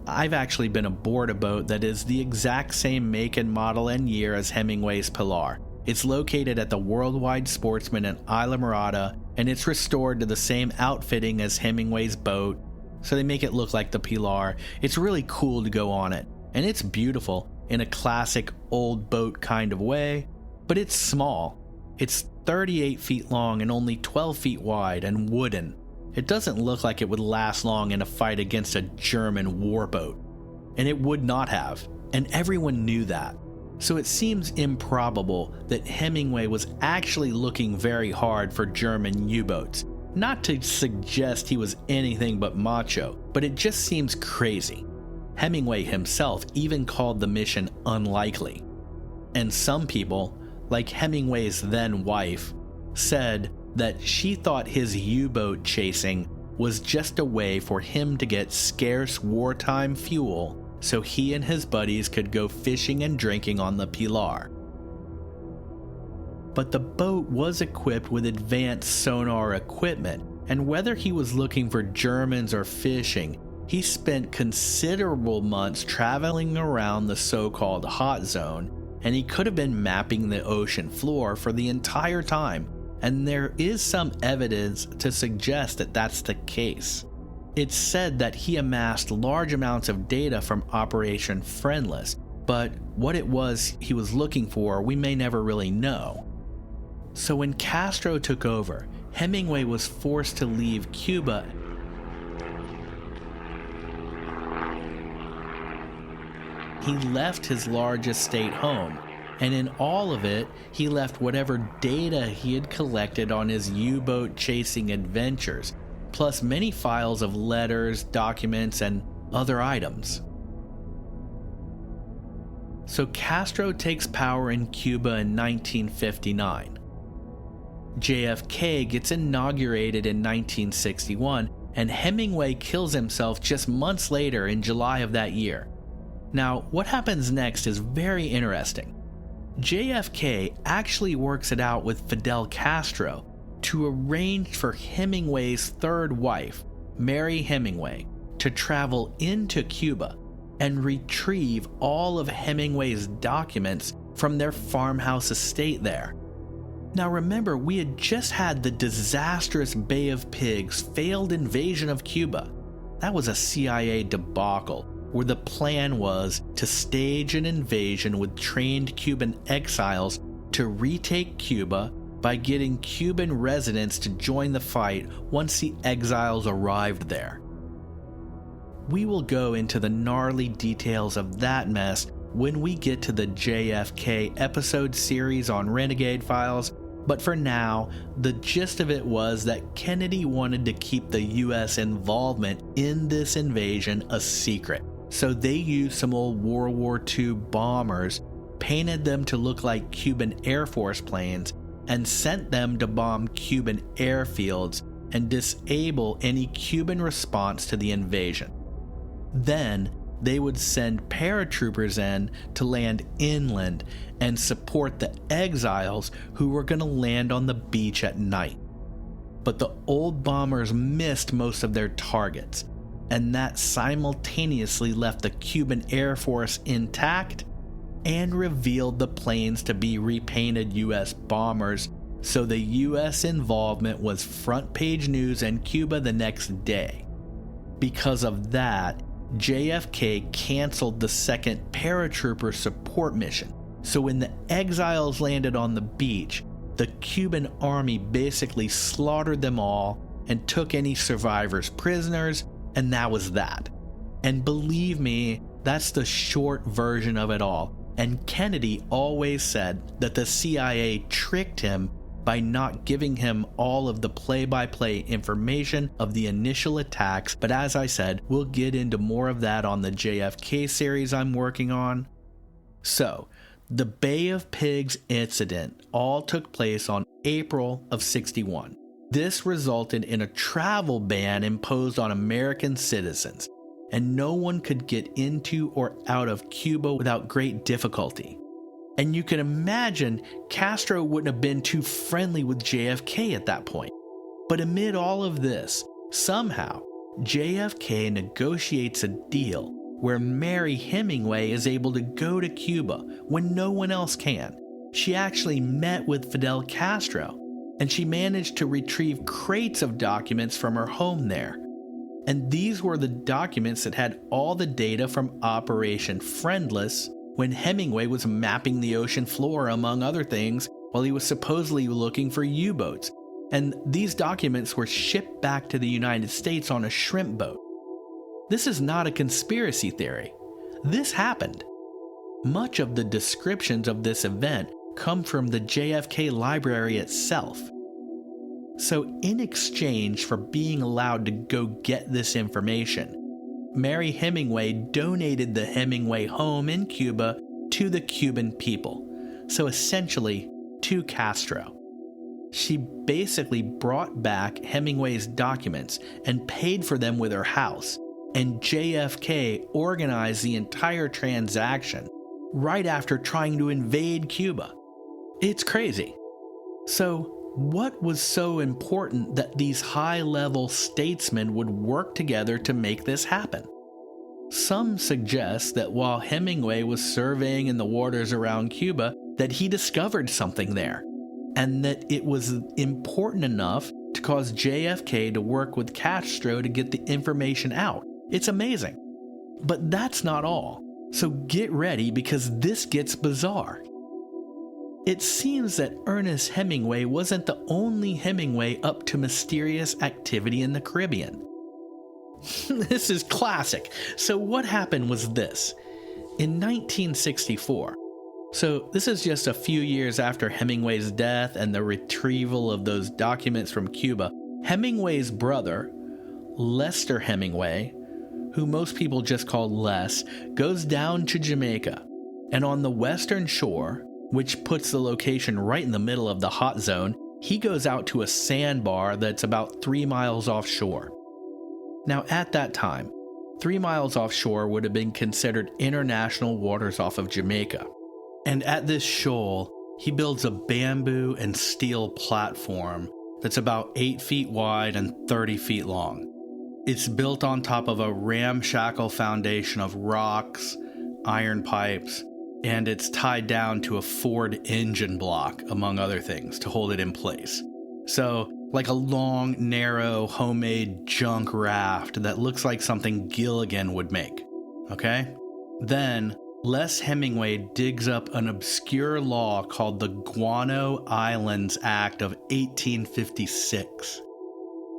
[SPEAKER 1] I've actually been aboard a boat that is the exact same make and model and year as Hemingway's Pilar. It's located at the Worldwide Sportsman in Islamorada, and it's restored to the same outfitting as Hemingway's boat, so they make it look like the Pilar. It's really cool to go on it, and it's beautiful in a classic old boat kind of way, but it's small. It's 38 feet long and only 12 feet wide and wooden. It doesn't look like it would last long in a fight against a German warboat, and it would not have, and everyone knew that. So it seems improbable that Hemingway was actually looking very hard for German U-boats. Not to suggest he was anything but macho, but it just seems crazy. Hemingway himself even called the mission unlikely. And some people, like Hemingway's then wife, said that she thought his U-boat chasing was just a way for him to get scarce wartime fuel so he and his buddies could go fishing and drinking on the Pilar. But the boat was equipped with advanced sonar equipment, and whether he was looking for Germans or fishing, he spent considerable months traveling around the so-called hot zone, and he could have been mapping the ocean floor for the entire time, and there is some evidence to suggest that that's the case. It's said that he amassed large amounts of data from Operation Friendless, but what it was he was looking for we may never really know. So when Castro took over, Hemingway was forced to leave Cuba. He left his large estate home, and in all of it, he left whatever data he had collected on his U-boat chasing adventures, plus many files of letters, documents, and other items. So Castro takes power in Cuba in 1959. JFK gets inaugurated in 1961, and Hemingway kills himself just months later in July of that year. Now, what happens next is very interesting. JFK actually works it out with Fidel Castro to arrange for Hemingway's third wife, Mary Hemingway, to travel into Cuba and retrieve all of Hemingway's documents from their farmhouse estate there. Now remember, we had just had the disastrous Bay of Pigs failed invasion of Cuba. That was a CIA debacle, where the plan was to stage an invasion with trained Cuban exiles to retake Cuba by getting Cuban residents to join the fight once the exiles arrived there. We will go into the gnarly details of that mess when we get to the JFK episode series on Renegade Files, but for now, the gist of it was that Kennedy wanted to keep the US involvement in this invasion a secret. So they used some old World War II bombers, painted them to look like Cuban Air Force planes, and sent them to bomb Cuban airfields and disable any Cuban response to the invasion. Then they would send paratroopers in to land inland and support the exiles who were going to land on the beach at night. But the old bombers missed most of their targets, and that simultaneously left the Cuban Air Force intact and revealed the planes to be repainted US bombers, so the US involvement was front page news in Cuba the next day. Because of that, JFK canceled the second paratrooper support mission, so when the exiles landed on the beach, the Cuban army basically slaughtered them all and took any survivors prisoners, and that was that. And believe me, that's the short version of it all. And Kennedy always said that the CIA tricked him by not giving him all of the play-by-play information of the initial attacks, but as I said, we'll get into more of that on the JFK series I'm working on. So, the Bay of Pigs incident all took place on April of '61. This resulted in a travel ban imposed on American citizens, and no one could get into or out of Cuba without great difficulty. And you can imagine Castro wouldn't have been too friendly with JFK at that point. But amid all of this, somehow, JFK negotiates a deal where Mary Hemingway is able to go to Cuba when no one else can. She actually met with Fidel Castro, and she managed to retrieve crates of documents from her home there. And these were the documents that had all the data from Operation Friendless, when Hemingway was mapping the ocean floor, among other things, while he was supposedly looking for U-boats. And these documents were shipped back to the United States on a shrimp boat. This is not a conspiracy theory. This happened. Much of the descriptions of this event come from the JFK library itself. So in exchange for being allowed to go get this information, Mary Hemingway donated the Hemingway home in Cuba to the Cuban people, so essentially to Castro. She basically brought back Hemingway's documents and paid for them with her house, and JFK organized the entire transaction right after trying to invade Cuba. It's crazy. So, what was so important that these high-level statesmen would work together to make this happen? Some suggest that while Hemingway was surveying in the waters around Cuba, that he discovered something there, and that it was important enough to cause JFK to work with Castro to get the information out. It's amazing. But that's not all. So get ready, because this gets bizarre. It seems that Ernest Hemingway wasn't the only Hemingway up to mysterious activity in the Caribbean. This is classic. So what happened was this. In 1964, so this is just a few years after Hemingway's death and the retrieval of those documents from Cuba, Hemingway's brother, Lester Hemingway, who most people just call Les, goes down to Jamaica, and on the western shore, which puts the location right in the middle of the hot zone, he goes out to a sandbar that's about 3 miles offshore. Now at that time, 3 miles offshore would have been considered international waters off of Jamaica. And at this shoal, he builds a bamboo and steel platform that's about 8 feet wide and 30 feet long. It's built on top of a ramshackle foundation of rocks, iron pipes, and it's tied down to a Ford engine block, among other things, to hold it in place. So, like a long, narrow, homemade junk raft that looks like something Gilligan would make. Okay? Then, Les Hemingway digs up an obscure law called the Guano Islands Act of 1856.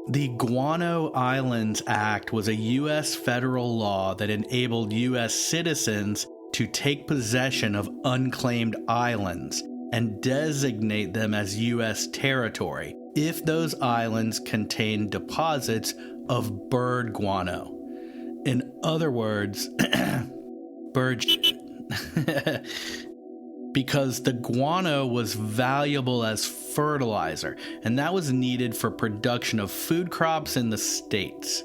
[SPEAKER 1] The Guano Islands Act was a U.S. federal law that enabled U.S. citizens to take possession of unclaimed islands and designate them as U.S. territory if those islands contained deposits of bird guano. In other words, bird shit. Because the guano was valuable as fertilizer, and that was needed for production of food crops in the States.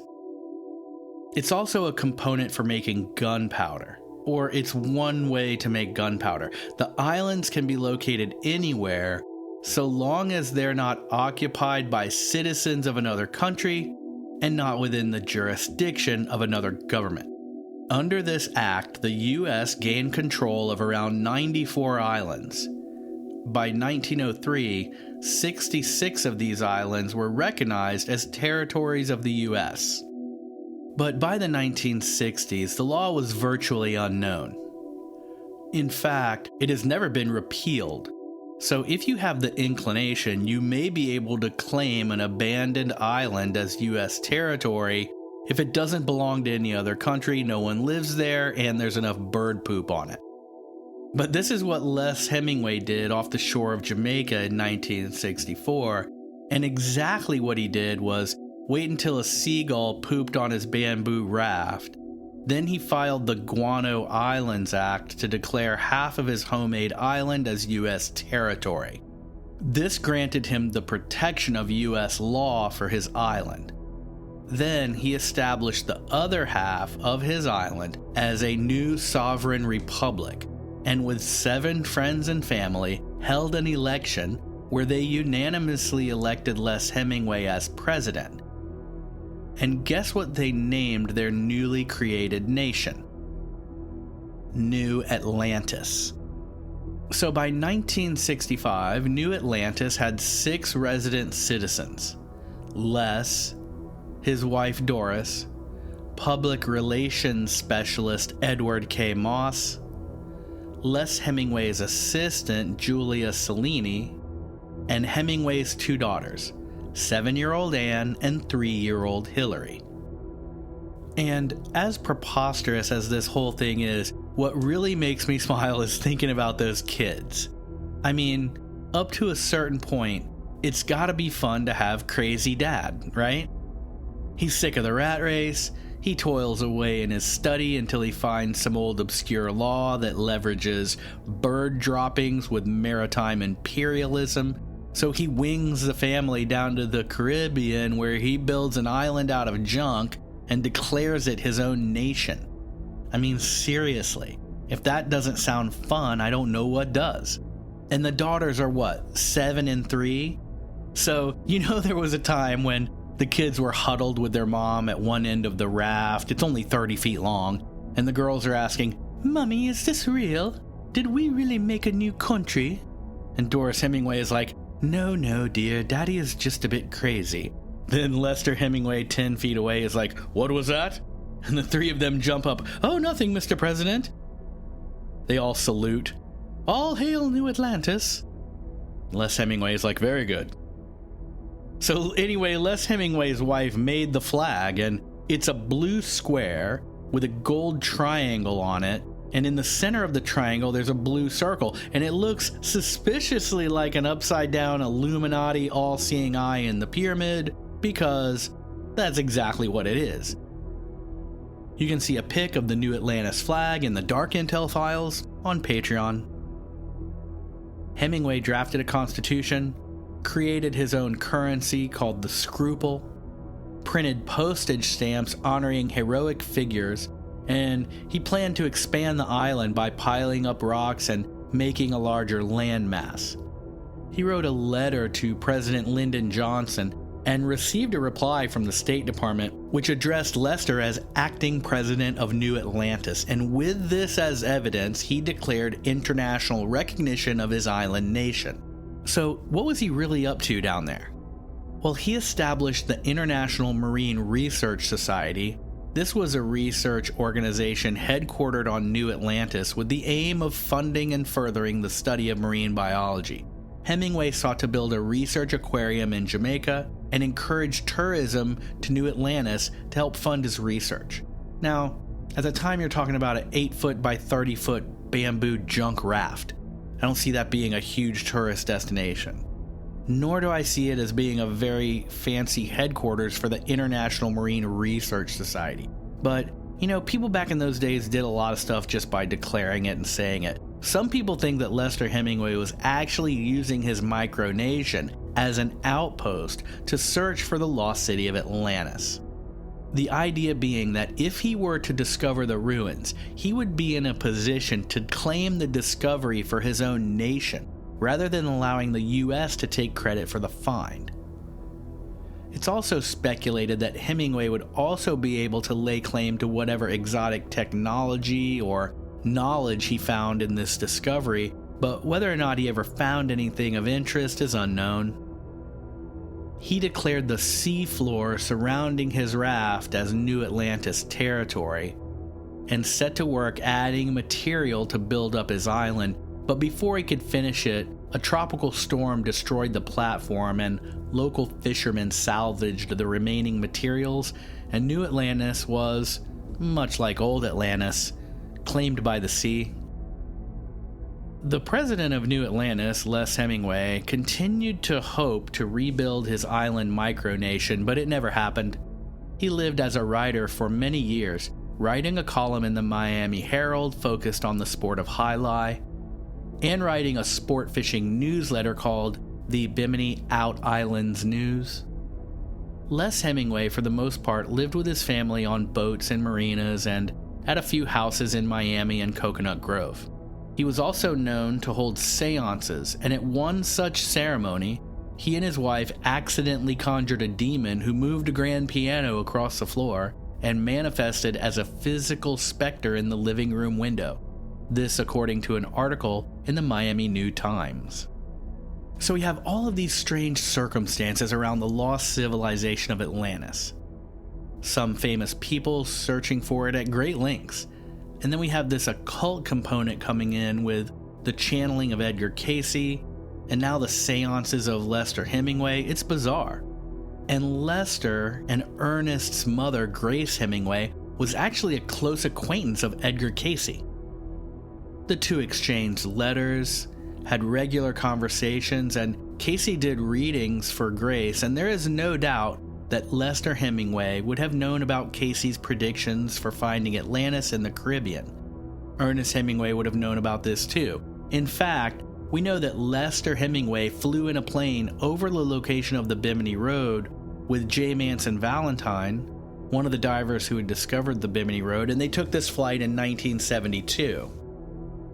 [SPEAKER 1] It's also a component for making gunpowder, or it's one way to make gunpowder. The islands can be located anywhere, so long as they're not occupied by citizens of another country and not within the jurisdiction of another government. Under this act, the U.S. gained control of around 94 islands. By 1903, 66 of these islands were recognized as territories of the U.S. But by the 1960s, the law was virtually unknown. In fact, it has never been repealed. So if you have the inclination, you may be able to claim an abandoned island as U.S. territory if it doesn't belong to any other country, no one lives there, and there's enough bird poop on it. But this is what Les Hemingway did off the shore of Jamaica in 1964, and exactly what he did was wait until a seagull pooped on his bamboo raft. Then he filed the Guano Islands Act to declare half of his homemade island as U.S. territory. This granted him the protection of U.S. law for his island. Then he established the other half of his island as a new sovereign republic, and with 7 friends and family, held an election where they unanimously elected Les Hemingway as president. And guess what they named their newly created nation? New Atlantis. So by 1965, New Atlantis had 6 resident citizens: Les, his wife Doris, public relations specialist Edward K. Moss, Les Hemingway's assistant Julia Cellini, and Hemingway's 2 daughters, 7-year-old Anne and 3-year-old Hillary. And as preposterous as this whole thing is, what really makes me smile is thinking about those kids. I mean, up to a certain point, it's gotta be fun to have crazy dad, right? He's sick of the rat race. He toils away in his study until he finds some old obscure law that leverages bird droppings with maritime imperialism. So he wings the family down to the Caribbean, where he builds an island out of junk and declares it his own nation. I mean, seriously, if that doesn't sound fun, I don't know what does. And the daughters are what, 7 and 3? So, there was a time when the kids were huddled with their mom at one end of the raft. It's only 30 feet long. And the girls are asking, "Mommy, is this real? Did we really make a new country?" And Doris Hemingway is like, No, dear, Daddy is just a bit crazy." Then Lester Hemingway, 10 feet away, is like, "What was that?" And the 3 of them jump up. "Oh, nothing, Mr. President." They all salute. "All hail New Atlantis." Les Hemingway is like, very good. So anyway, Les Hemingway's wife made the flag, and it's a blue square with a gold triangle on it, and in the center of the triangle there's a blue circle, and it looks suspiciously like an upside down Illuminati all-seeing eye in the pyramid, because that's exactly what it is. You can see a pic of the new Atlantis flag in the Dark Intel files on Patreon. Hemingway drafted a constitution, created his own currency called the Scruple, printed postage stamps honoring heroic figures, and he planned to expand the island by piling up rocks and making a larger landmass. He wrote a letter to President Lyndon Johnson and received a reply from the State Department, which addressed Lester as acting president of New Atlantis, and with this as evidence, he declared international recognition of his island nation. So, what was he really up to down there? Well, he established the International Marine Research Society. This was a research organization headquartered on New Atlantis with the aim of funding and furthering the study of marine biology. Hemingway sought to build a research aquarium in Jamaica and encourage tourism to New Atlantis to help fund his research. Now, at the time you're talking about an 8-foot by 30-foot bamboo junk raft. I don't see that being a huge tourist destination. Nor do I see it as being a very fancy headquarters for the International Marine Research Society. But, people back in those days did a lot of stuff just by declaring it and saying it. Some people think that Lester Hemingway was actually using his micronation as an outpost to search for the lost city of Atlantis. The idea being that if he were to discover the ruins, he would be in a position to claim the discovery for his own nation, rather than allowing the US to take credit for the find. It's also speculated that Hemingway would also be able to lay claim to whatever exotic technology or knowledge he found in this discovery, but whether or not he ever found anything of interest is unknown. He declared the seafloor surrounding his raft as New Atlantis territory, and set to work adding material to build up his island, but before he could finish it, a tropical storm destroyed the platform and local fishermen salvaged the remaining materials, and New Atlantis was, much like Old Atlantis, claimed by the sea. The president of New Atlantis, Les Hemingway, continued to hope to rebuild his island micronation, but it never happened. He lived as a writer for many years, writing a column in the Miami Herald focused on the sport of jai-alai, and writing a sport fishing newsletter called the Bimini Out Islands News. Les Hemingway, for the most part, lived with his family on boats and marinas and at a few houses in Miami and Coconut Grove. He was also known to hold seances, and at one such ceremony, he and his wife accidentally conjured a demon who moved a grand piano across the floor and manifested as a physical specter in the living room window. This according to an article in the Miami New Times. So we have all of these strange circumstances around the lost civilization of Atlantis. Some famous people searching for it at great lengths. And then we have this occult component coming in with the channeling of Edgar Cayce, and now the seances of Lester Hemingway. It's bizarre. And Lester and Ernest's mother, Grace Hemingway, was actually a close acquaintance of Edgar Cayce. The two exchanged letters, had regular conversations, and Cayce did readings for Grace, and there is no doubt that Lester Hemingway would have known about Cayce's predictions for finding Atlantis in the Caribbean. Ernest Hemingway would have known about this too. In fact, we know that Lester Hemingway flew in a plane over the location of the Bimini Road with J. Manson Valentine, one of the divers who had discovered the Bimini Road, and they took this flight in 1972.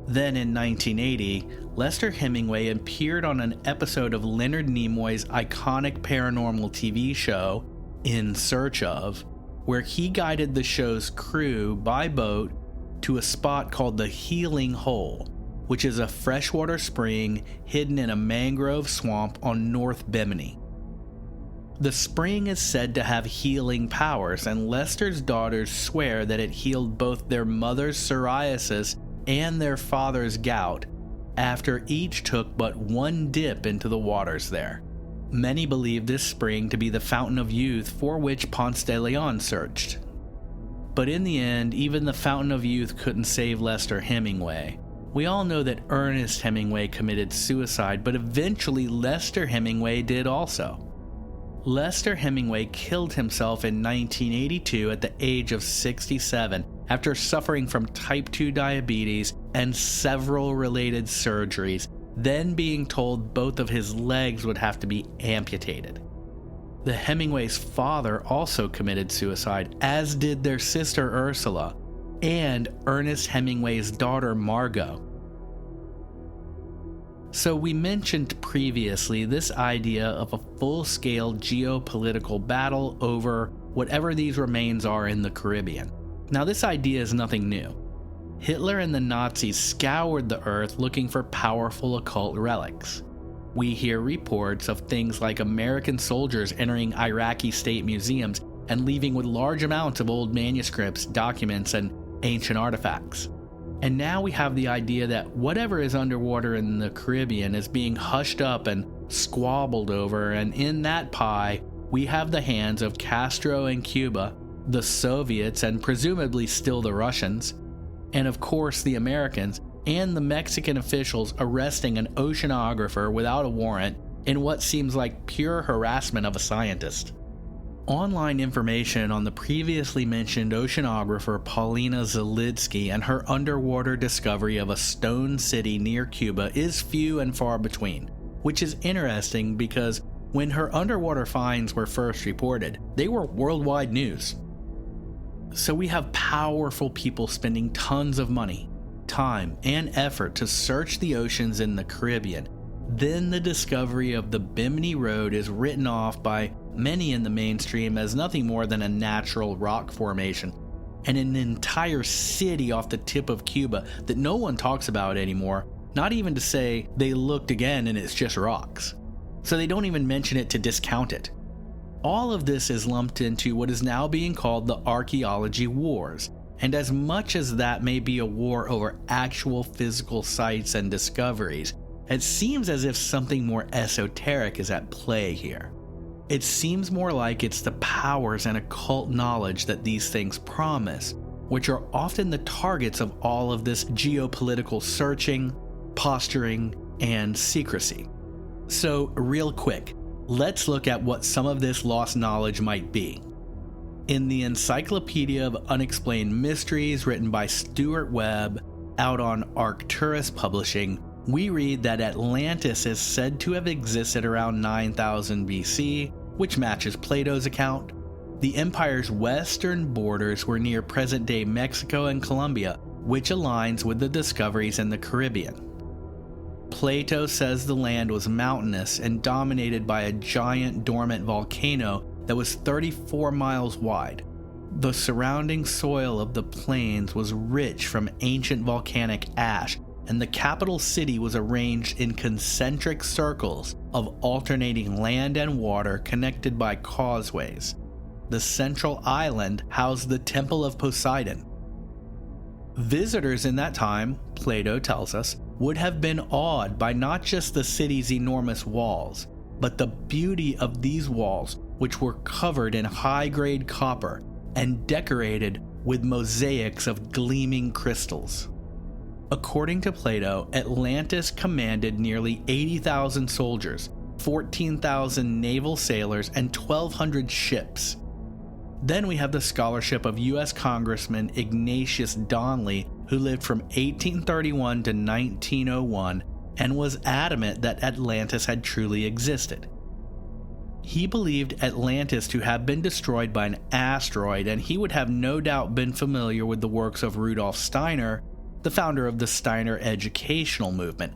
[SPEAKER 1] Then in 1980, Lester Hemingway appeared on an episode of Leonard Nimoy's iconic paranormal TV show, In Search Of, where he guided the show's crew by boat to a spot called the Healing Hole, which is a freshwater spring hidden in a mangrove swamp on North Bimini. The spring is said to have healing powers, and Lester's daughters swear that it healed both their mother's psoriasis and their father's gout, after each took but one dip into the waters there. Many believe this spring to be the fountain of youth for which Ponce de Leon searched. But in the end, even the fountain of youth couldn't save Lester Hemingway. We all know that Ernest Hemingway committed suicide, but eventually Lester Hemingway did also. Lester Hemingway killed himself in 1982 at the age of 67 after suffering from type 2 diabetes and several related surgeries, then being told both of his legs would have to be amputated. The Hemingway's father also committed suicide, as did their sister Ursula, and Ernest Hemingway's daughter Margot. So we mentioned previously this idea of a full-scale geopolitical battle over whatever these remains are in the Caribbean. Now this idea is nothing new. Hitler and the Nazis scoured the earth looking for powerful occult relics. We hear reports of things like American soldiers entering Iraqi state museums and leaving with large amounts of old manuscripts, documents, and ancient artifacts. And now we have the idea that whatever is underwater in the Caribbean is being hushed up and squabbled over, and in that pie, we have the hands of Castro and Cuba, the Soviets, and presumably still the Russians, and of course the Americans, and the Mexican officials arresting an oceanographer without a warrant in what seems like pure harassment of a scientist. Online information on the previously mentioned oceanographer Paulina Zalitsky and her underwater discovery of a stone city near Cuba is few and far between, which is interesting because when her underwater finds were first reported, they were worldwide news. So we have powerful people spending tons of money, time, and effort to search the oceans in the Caribbean. Then the discovery of the Bimini Road is written off by many in the mainstream as nothing more than a natural rock formation, and an entire city off the tip of Cuba that no one talks about anymore, not even to say they looked again and it's just rocks. So they don't even mention it to discount it. All of this is lumped into what is now being called the archaeology wars, and as much as that may be a war over actual physical sites and discoveries, it seems as if something more esoteric is at play here. It seems more like it's the powers and occult knowledge that these things promise, which are often the targets of all of this geopolitical searching, posturing, and secrecy. So, real quick, let's look at what some of this lost knowledge might be. In the Encyclopedia of Unexplained Mysteries, written by Stuart Webb, out on Arcturus Publishing, we read that Atlantis is said to have existed around 9000 BC, which matches Plato's account. The empire's western borders were near present-day Mexico and Colombia, which aligns with the discoveries in the Caribbean. Plato says the land was mountainous and dominated by a giant dormant volcano that was 34 miles wide. The surrounding soil of the plains was rich from ancient volcanic ash, and the capital city was arranged in concentric circles of alternating land and water connected by causeways. The central island housed the Temple of Poseidon. Visitors in that time, Plato tells us, would have been awed by not just the city's enormous walls, but the beauty of these walls, which were covered in high-grade copper and decorated with mosaics of gleaming crystals. According to Plato, Atlantis commanded nearly 80,000 soldiers, 14,000 naval sailors, and 1,200 ships. Then we have the scholarship of U.S. Congressman Ignatius Donnelly, who lived from 1831 to 1901 and was adamant that Atlantis had truly existed. He believed Atlantis to have been destroyed by an asteroid, and he would have no doubt been familiar with the works of Rudolf Steiner, the founder of the Steiner educational movement.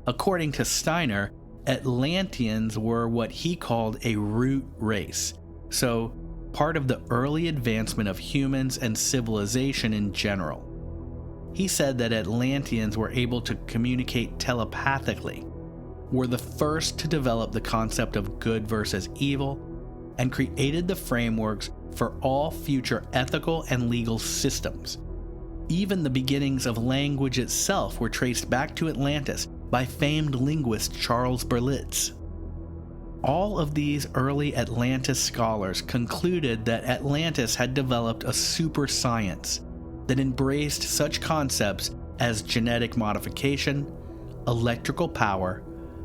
[SPEAKER 1] According to Steiner, Atlanteans were what he called a root race, so part of the early advancement of humans and civilization in general. He said that Atlanteans were able to communicate telepathically, were the first to develop the concept of good versus evil, and created the frameworks for all future ethical and legal systems. Even the beginnings of language itself were traced back to Atlantis, by famed linguist Charles Berlitz. All of these early Atlantis scholars concluded that Atlantis had developed a super science that embraced such concepts as genetic modification, electrical power,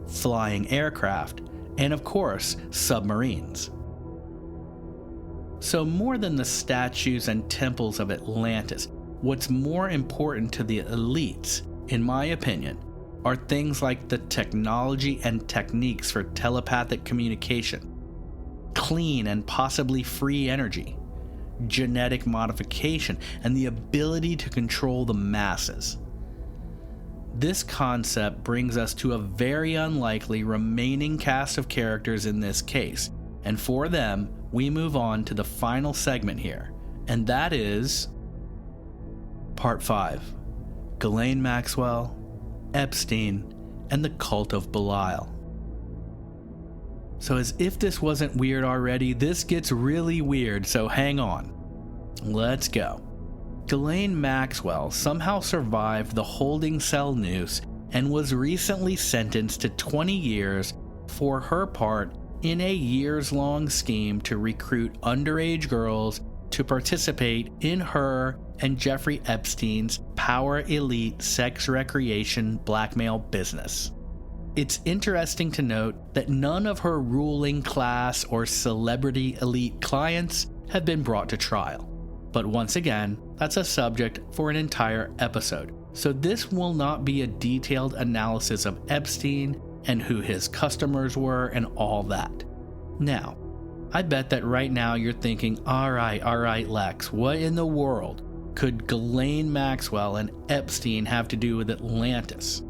[SPEAKER 1] flying aircraft, and of course, submarines. So more than the statues and temples of Atlantis, what's more important to the elites, in my opinion, are things like the technology and techniques for telepathic communication, clean and possibly free energy, genetic modification, and the ability to control the masses. This concept brings us to a very unlikely remaining cast of characters in this case, and for them, we move on to the final segment here, and that is Part 5, Ghislaine Maxwell, Epstein, and the Cult of Belial. So as if this wasn't weird already, this gets really weird, so hang on. Let's go. Ghislaine Maxwell somehow survived the holding cell noose and was recently sentenced to 20 years for her part in a years-long scheme to recruit underage girls to participate in her and Jeffrey Epstein's power elite sex recreation blackmail business. It's interesting to note that none of her ruling class or celebrity elite clients have been brought to trial. But once again, that's a subject for an entire episode, so this will not be a detailed analysis of Epstein and who his customers were and all that. Now, I bet that right now you're thinking, all right, Lex, what in the world could Ghislaine Maxwell and Epstein have to do with Atlantis?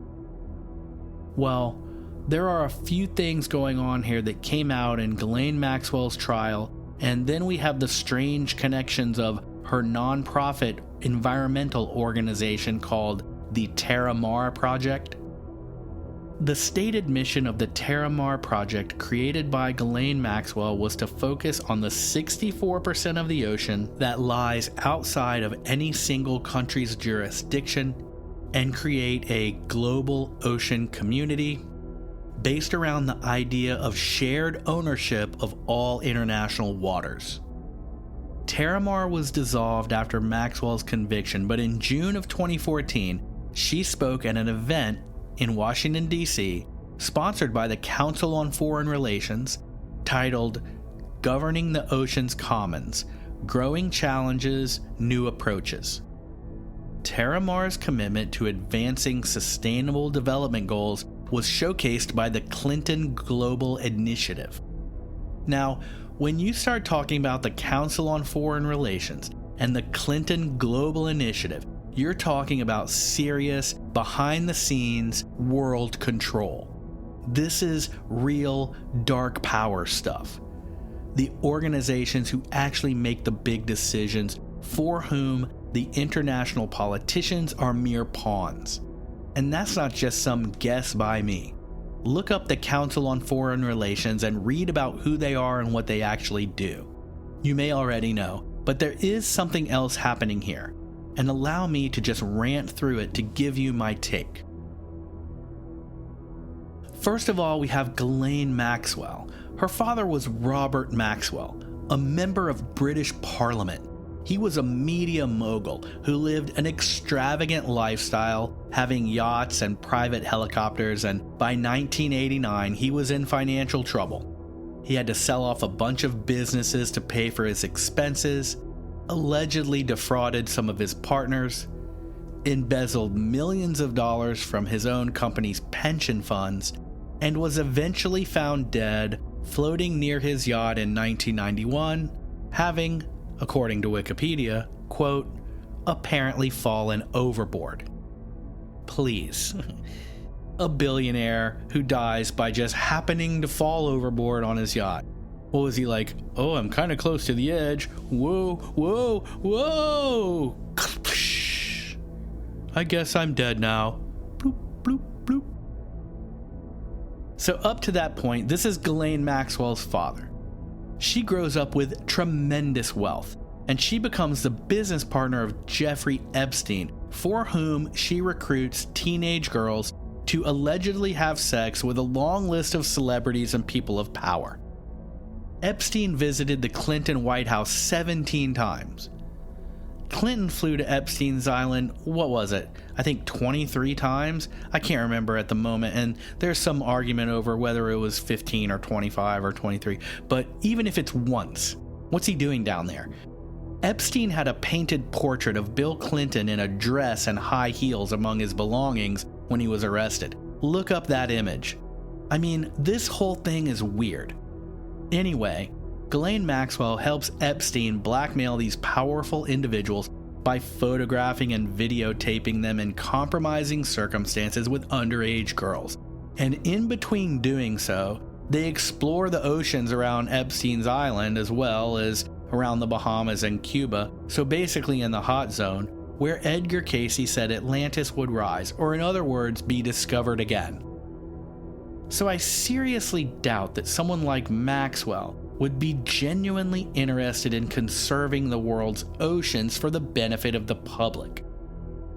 [SPEAKER 1] Well, there are a few things going on here that came out in Ghislaine Maxwell's trial, and then we have the strange connections of her nonprofit environmental organization called the Terramar Project. The stated mission of the Terramar Project, created by Ghislaine Maxwell, was to focus on the 64% of the ocean that lies outside of any single country's jurisdiction and create a global ocean community based around the idea of shared ownership of all international waters. Terramar was dissolved after Maxwell's conviction, but in June of 2014, she spoke at an event in Washington, D.C., sponsored by the Council on Foreign Relations, titled Governing the Ocean's Commons: Growing Challenges, New Approaches. Terramar's commitment to advancing sustainable development goals was showcased by the Clinton Global Initiative. Now, when you start talking about the Council on Foreign Relations and the Clinton Global Initiative, you're talking about serious, behind-the-scenes world control. This is real dark power stuff. The organizations who actually make the big decisions, for whom the international politicians are mere pawns. And that's not just some guess by me. Look up the Council on Foreign Relations and read about who they are and what they actually do. You may already know, but there is something else happening here, and allow me to just rant through it to give you my take. First of all, we have Ghislaine Maxwell. Her father was Robert Maxwell, a member of British Parliament. He was a media mogul who lived an extravagant lifestyle, having yachts and private helicopters, and by 1989 he was in financial trouble. He had to sell off a bunch of businesses to pay for his expenses, allegedly defrauded some of his partners, embezzled millions of dollars from his own company's pension funds, and was eventually found dead floating near his yacht in 1991, having, according to Wikipedia, quote, apparently fallen overboard. Please. A billionaire who dies by just happening to fall overboard on his yacht. What was he like? Oh, I'm kind of close to the edge. Whoa, whoa, whoa! I guess I'm dead now. Bloop, bloop, bloop. So up to that point, this is Ghislaine Maxwell's father. She grows up with tremendous wealth, and she becomes the business partner of Jeffrey Epstein, for whom she recruits teenage girls to allegedly have sex with a long list of celebrities and people of power. Epstein visited the Clinton White House 17 times. Clinton flew to Epstein's Island, what was it? I think 23 times? I can't remember at the moment, and there's some argument over whether it was 15 or 25 or 23. But even if it's once, what's he doing down there? Epstein had a painted portrait of Bill Clinton in a dress and high heels among his belongings when he was arrested. Look up that image. I mean, this whole thing is weird. Anyway, Ghislaine Maxwell helps Epstein blackmail these powerful individuals by photographing and videotaping them in compromising circumstances with underage girls. And in between doing so, they explore the oceans around Epstein's Island as well as around the Bahamas and Cuba, so basically in the hot zone, where Edgar Cayce said Atlantis would rise, or in other words, be discovered again. So I seriously doubt that someone like Maxwell would be genuinely interested in conserving the world's oceans for the benefit of the public.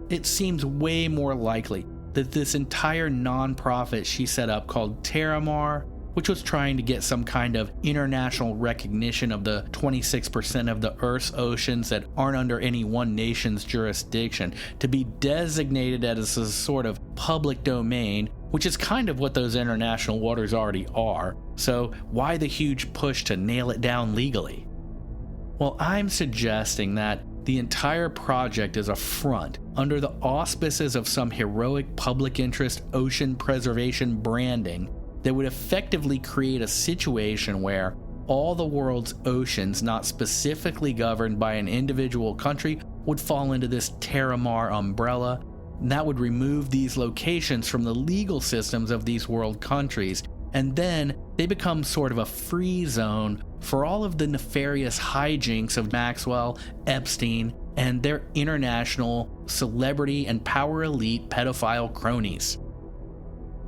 [SPEAKER 1] It seems way more likely that this entire non-profit she set up called Terramar, which was trying to get some kind of international recognition of the 26% of the Earth's oceans that aren't under any one nation's jurisdiction, to be designated as a sort of public domain, which is kind of what those international waters already are. So why the huge push to nail it down legally? Well, I'm suggesting that the entire project is a front under the auspices of some heroic public interest ocean preservation branding that would effectively create a situation where all the world's oceans not specifically governed by an individual country would fall into this Terramar umbrella, and that would remove these locations from the legal systems of these world countries, and then they become sort of a free zone for all of the nefarious hijinks of Maxwell, Epstein, and their international celebrity and power elite pedophile cronies.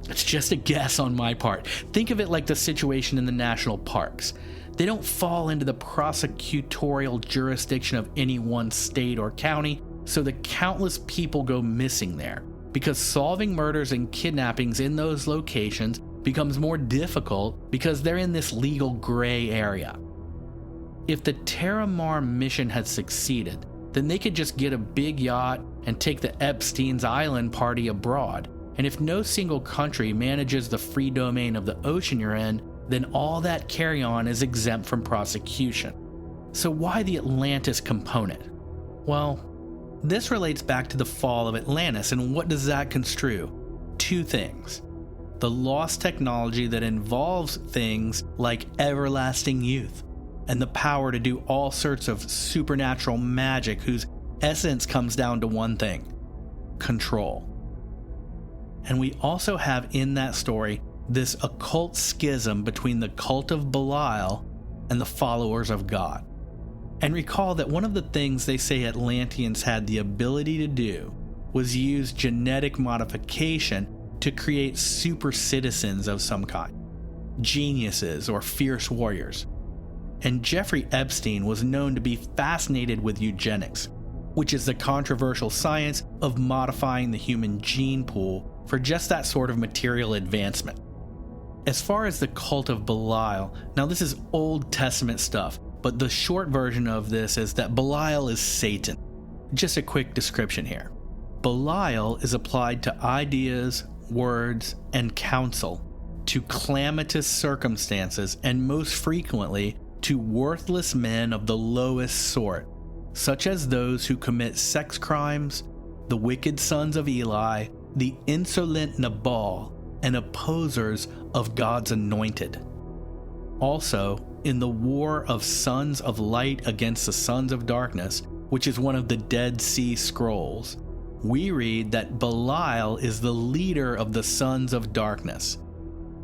[SPEAKER 1] It's just a guess on my part. Think of it like the situation in the national parks. They don't fall into the prosecutorial jurisdiction of any one state or county, so the countless people go missing there, because solving murders and kidnappings in those locations becomes more difficult because they're in this legal gray area. If the Terramar mission had succeeded, then they could just get a big yacht and take the Epstein's Island party abroad. And if no single country manages the free domain of the ocean you're in, then all that carry-on is exempt from prosecution. So why the Atlantis component? Well, this relates back to the fall of Atlantis, and what does that construe? Two things. The lost technology that involves things like everlasting youth, and the power to do all sorts of supernatural magic whose essence comes down to one thing: control. And we also have in that story this occult schism between the cult of Belial and the followers of God. And recall that one of the things they say Atlanteans had the ability to do was use genetic modification to create super citizens of some kind, geniuses or fierce warriors. And Jeffrey Epstein was known to be fascinated with eugenics, which is the controversial science of modifying the human gene pool for just that sort of material advancement. As far as the cult of Belial, now this is Old Testament stuff, but the short version of this is that Belial is Satan. Just a quick description here. Belial is applied to ideas, words, and counsel, to calamitous circumstances, and most frequently to worthless men of the lowest sort, such as those who commit sex crimes, the wicked sons of Eli, the insolent Nabal, and opposers of God's anointed. Also, in the war of sons of light against the sons of darkness, which is one of the Dead Sea Scrolls, we read that Belial is the leader of the sons of darkness.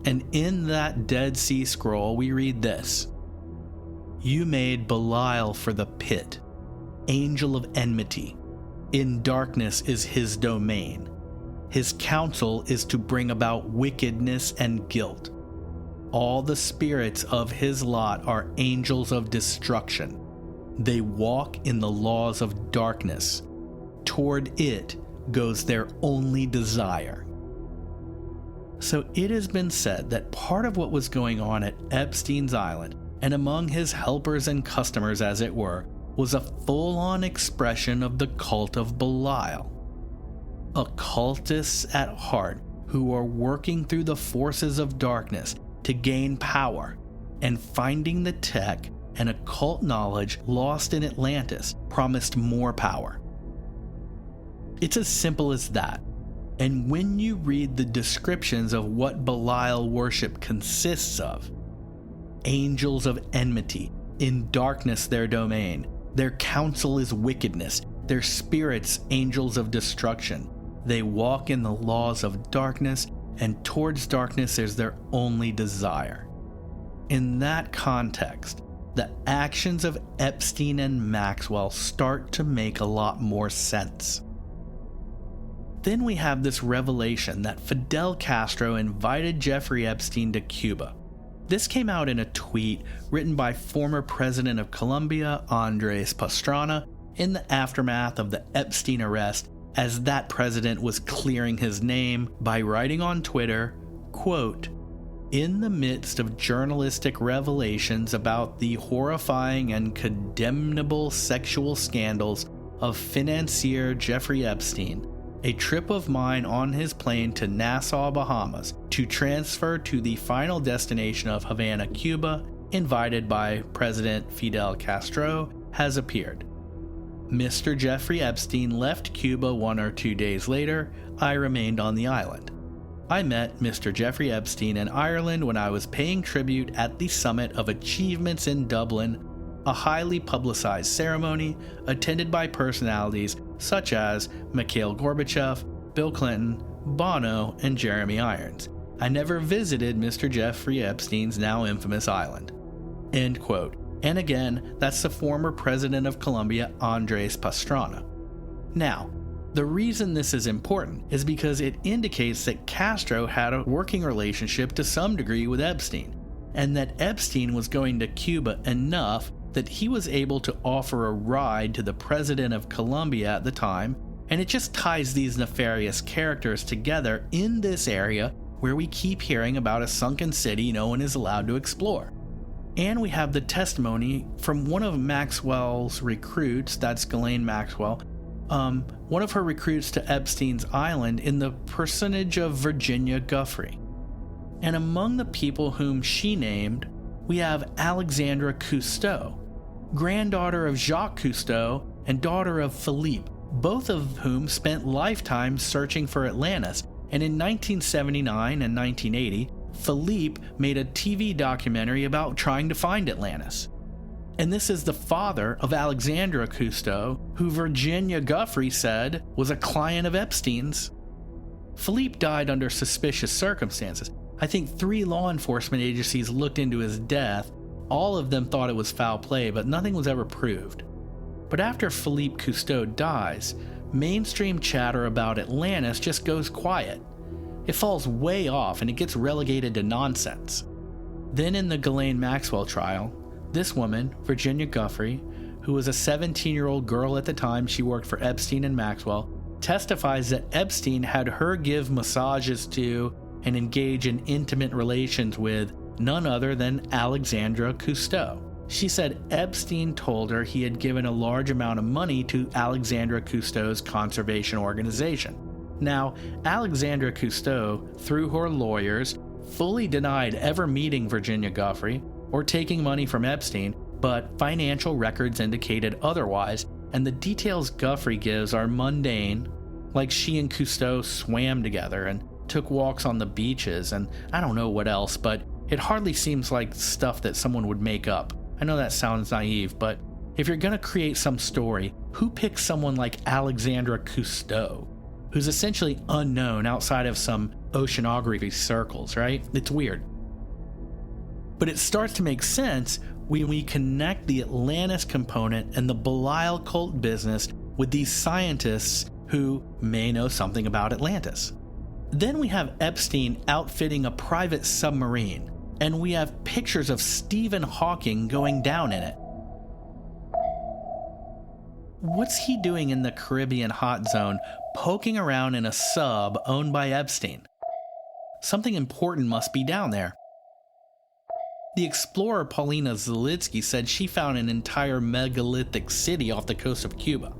[SPEAKER 1] And in that Dead Sea Scroll, we read this: "You made Belial for the pit, angel of enmity. In darkness is his domain. His counsel is to bring about wickedness and guilt. All the spirits of his lot are angels of destruction. They walk in the laws of darkness. Toward it goes their only desire." So it has been said that part of what was going on at Epstein's Island, and among his helpers and customers as it were, was a full-on expression of the cult of Belial. Occultists at heart who are working through the forces of darkness to gain power, and finding the tech and occult knowledge lost in Atlantis promised more power. It's as simple as that. And when you read the descriptions of what Belial worship consists of, angels of enmity, in darkness their domain, their counsel is wickedness, their spirits angels of destruction. They walk in the laws of darkness, and towards darkness is their only desire. In that context, the actions of Epstein and Maxwell start to make a lot more sense. Then we have this revelation that Fidel Castro invited Jeffrey Epstein to Cuba. This came out in a tweet written by former President of Colombia, Andres Pastrana, in the aftermath of the Epstein arrest, as that president was clearing his name by writing on Twitter, quote, "In the midst of journalistic revelations about the horrifying and condemnable sexual scandals of financier Jeffrey Epstein, a trip of mine on his plane to Nassau, Bahamas, to transfer to the final destination of Havana, Cuba, invited by President Fidel Castro, has appeared. Mr. Jeffrey Epstein left Cuba 1 or 2 days later. I remained on the island. I met Mr. Jeffrey Epstein in Ireland when I was paying tribute at the Summit of Achievements in Dublin, a highly publicized ceremony attended by personalities such as Mikhail Gorbachev, Bill Clinton, Bono, and Jeremy Irons. I never visited Mr. Jeffrey Epstein's now infamous island." End quote. And again, that's the former president of Colombia, Andres Pastrana. Now, the reason this is important is because it indicates that Castro had a working relationship to some degree with Epstein, and that Epstein was going to Cuba enough that he was able to offer a ride to the president of Colombia at the time, and it just ties these nefarious characters together in this area where we keep hearing about a sunken city no one is allowed to explore. And we have the testimony from one of Maxwell's recruits, that's Ghislaine Maxwell, one of her recruits to Epstein's Island, in the personage of Virginia Guffey. And among the people whom she named, we have Alexandra Cousteau, granddaughter of Jacques Cousteau and daughter of Philippe, both of whom spent lifetimes searching for Atlantis, and in 1979 and 1980, Philippe made a TV documentary about trying to find Atlantis. And this is the father of Alexandra Cousteau, who Virginia Guffey said was a client of Epstein's. Philippe died under suspicious circumstances. I think 3 law enforcement agencies looked into his death. All of them thought it was foul play, but nothing was ever proved. But after Philippe Cousteau dies, mainstream chatter about Atlantis just goes quiet. It falls way off and it gets relegated to nonsense. Then in the Ghislaine Maxwell trial, this woman, Virginia Guffey, who was a 17-year-old girl at the time she worked for Epstein and Maxwell, testifies that Epstein had her give massages to and engage in intimate relations with none other than Alexandra Cousteau. She said Epstein told her he had given a large amount of money to Alexandra Cousteau's conservation organization. Now, Alexandra Cousteau, through her lawyers, fully denied ever meeting Virginia Guffey or taking money from Epstein, but financial records indicated otherwise, and the details Guffey gives are mundane, like she and Cousteau swam together and took walks on the beaches, and I don't know what else, but it hardly seems like stuff that someone would make up. I know that sounds naive, but if you're gonna create some story, who picks someone like Alexandra Cousteau, who's essentially unknown outside of some oceanography circles, right? It's weird. But it starts to make sense when we connect the Atlantis component and the Belial cult business with these scientists who may know something about Atlantis. Then we have Epstein outfitting a private submarine, and we have pictures of Stephen Hawking going down in it. What's he doing in the Caribbean hot zone, poking around in a sub owned by Epstein? Something important must be down there. The explorer Paulina Zalitsky said she found an entire megalithic city off the coast of Cuba.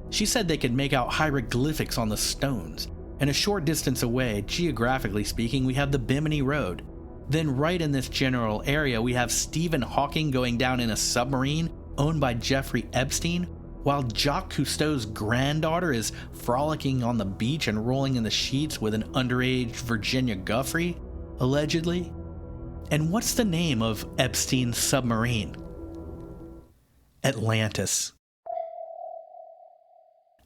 [SPEAKER 1] She said they could make out hieroglyphics on the stones, and a short distance away, geographically speaking, we have the Bimini Road. Then right in this general area, we have Stephen Hawking going down in a submarine owned by Jeffrey Epstein, while Jacques Cousteau's granddaughter is frolicking on the beach and rolling in the sheets with an underage Virginia Guffrey, allegedly. And what's the name of Epstein's submarine? Atlantis.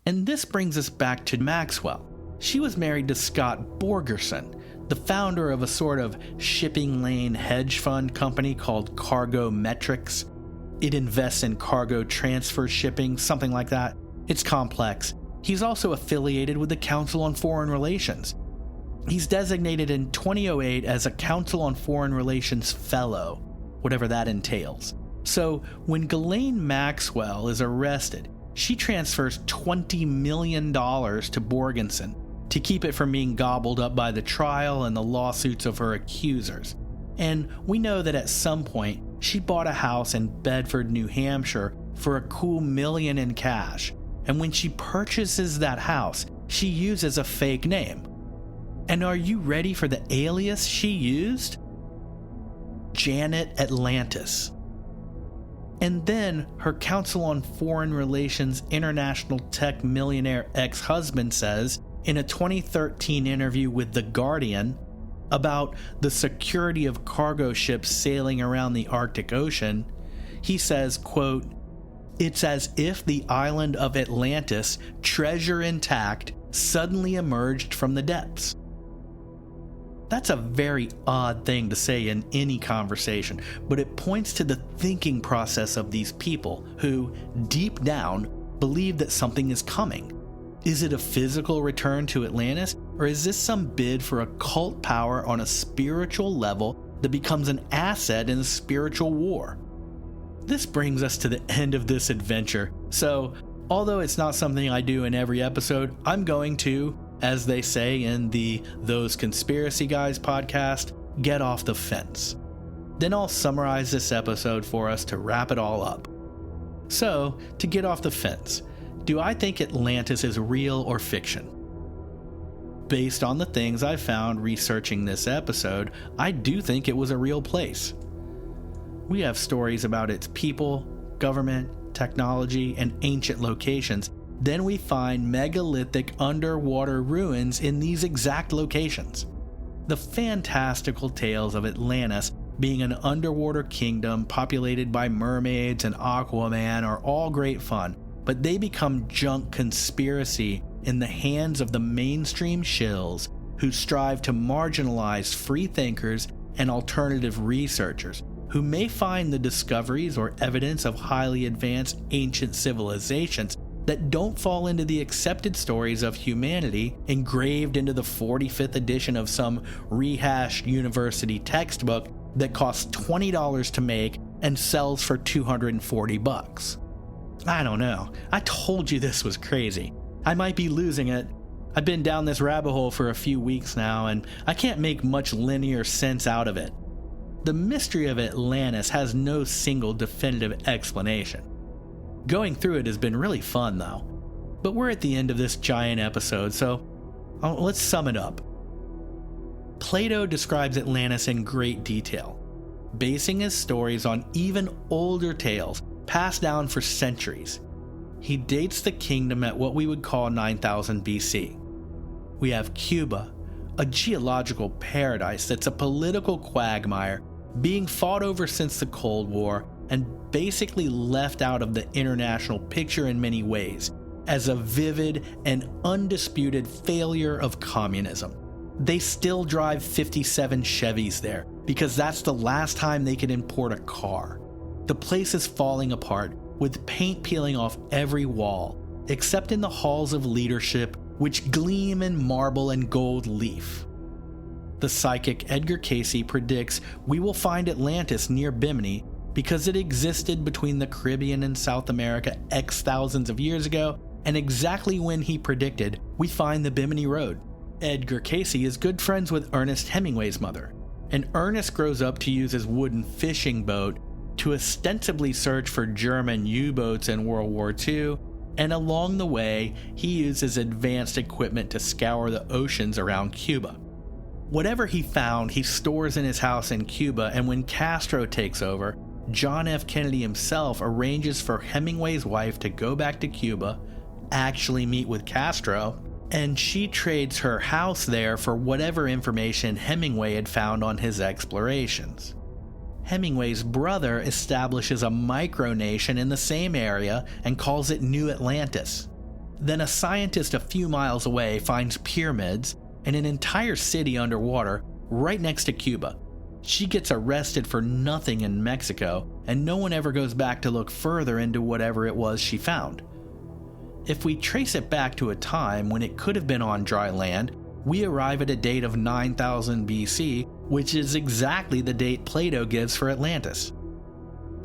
[SPEAKER 1] And this brings us back to Maxwell. She was married to Scott Borgerson, the founder of a sort of shipping lane hedge fund company called Cargo Metrics. It invests in cargo transfer shipping, something like that. It's complex. He's also affiliated with the Council on Foreign Relations. He's designated in 2008 as a Council on Foreign Relations Fellow, whatever that entails. So when Ghislaine Maxwell is arrested, she transfers $20 million to Borgenson to keep it from being gobbled up by the trial and the lawsuits of her accusers. And we know that at some point, she bought a house in Bedford, New Hampshire for a cool $1 million in cash. And when she purchases that house, she uses a fake name. And are you ready for the alias she used? Janet Atlantis. And then her Council on Foreign Relations international tech millionaire ex-husband says in a 2013 interview with The Guardian about the security of cargo ships sailing around the Arctic Ocean, he says, quote, "It's as if the island of Atlantis, treasure intact, suddenly emerged from the depths." That's a very odd thing to say in any conversation, but it points to the thinking process of these people who, deep down, believe that something is coming. Is it a physical return to Atlantis, or is this some bid for a cult power on a spiritual level that becomes an asset in a spiritual war? This brings us to the end of this adventure, so although it's not something I do in every episode, I'm going to, as they say in the Those Conspiracy Guys podcast, get off the fence. Then I'll summarize this episode for us to wrap it all up. So, to get off the fence, do I think Atlantis is real or fiction? Based on the things I found researching this episode, I do think it was a real place. We have stories about its people, government, technology, and ancient locations. Then we find megalithic underwater ruins in these exact locations. The fantastical tales of Atlantis being an underwater kingdom populated by mermaids and Aquaman are all great fun, but they become junk conspiracy in the hands of the mainstream shills who strive to marginalize free thinkers and alternative researchers who may find the discoveries or evidence of highly advanced ancient civilizations that don't fall into the accepted stories of humanity engraved into the 45th edition of some rehashed university textbook that costs $20 to make and sells for $240. I don't know. I told you this was crazy. I might be losing it. I've been down this rabbit hole for a few weeks now, and I can't make much linear sense out of it. The mystery of Atlantis has no single definitive explanation. Going through it has been really fun, though. But we're at the end of this giant episode, so let's sum it up. Plato describes Atlantis in great detail, basing his stories on even older tales passed down for centuries. He dates the kingdom at what we would call 9000 BC. We have Cuba, a geological paradise that's a political quagmire being fought over since the Cold War and basically left out of the international picture in many ways, as a vivid and undisputed failure of communism. They still drive 57 Chevys there, because that's the last time they could import a car. The place is falling apart, with paint peeling off every wall, except in the halls of leadership, which gleam in marble and gold leaf. The psychic Edgar Cayce predicts we will find Atlantis near Bimini because it existed between the Caribbean and South America X thousands of years ago, and exactly when he predicted, we find the Bimini Road. Edgar Cayce is good friends with Ernest Hemingway's mother, and Ernest grows up to use his wooden fishing boat to ostensibly search for German U-boats in World War II, and along the way, he uses advanced equipment to scour the oceans around Cuba. Whatever he found, he stores in his house in Cuba, and when Castro takes over, John F. Kennedy himself arranges for Hemingway's wife to go back to Cuba, actually meet with Castro, and she trades her house there for whatever information Hemingway had found on his explorations. Hemingway's brother establishes a micronation in the same area and calls it New Atlantis. Then a scientist a few miles away finds pyramids and an entire city underwater right next to Cuba. She gets arrested for nothing in Mexico, and no one ever goes back to look further into whatever it was she found. If we trace it back to a time when it could have been on dry land, we arrive at a date of 9000 BC, which is exactly the date Plato gives for Atlantis.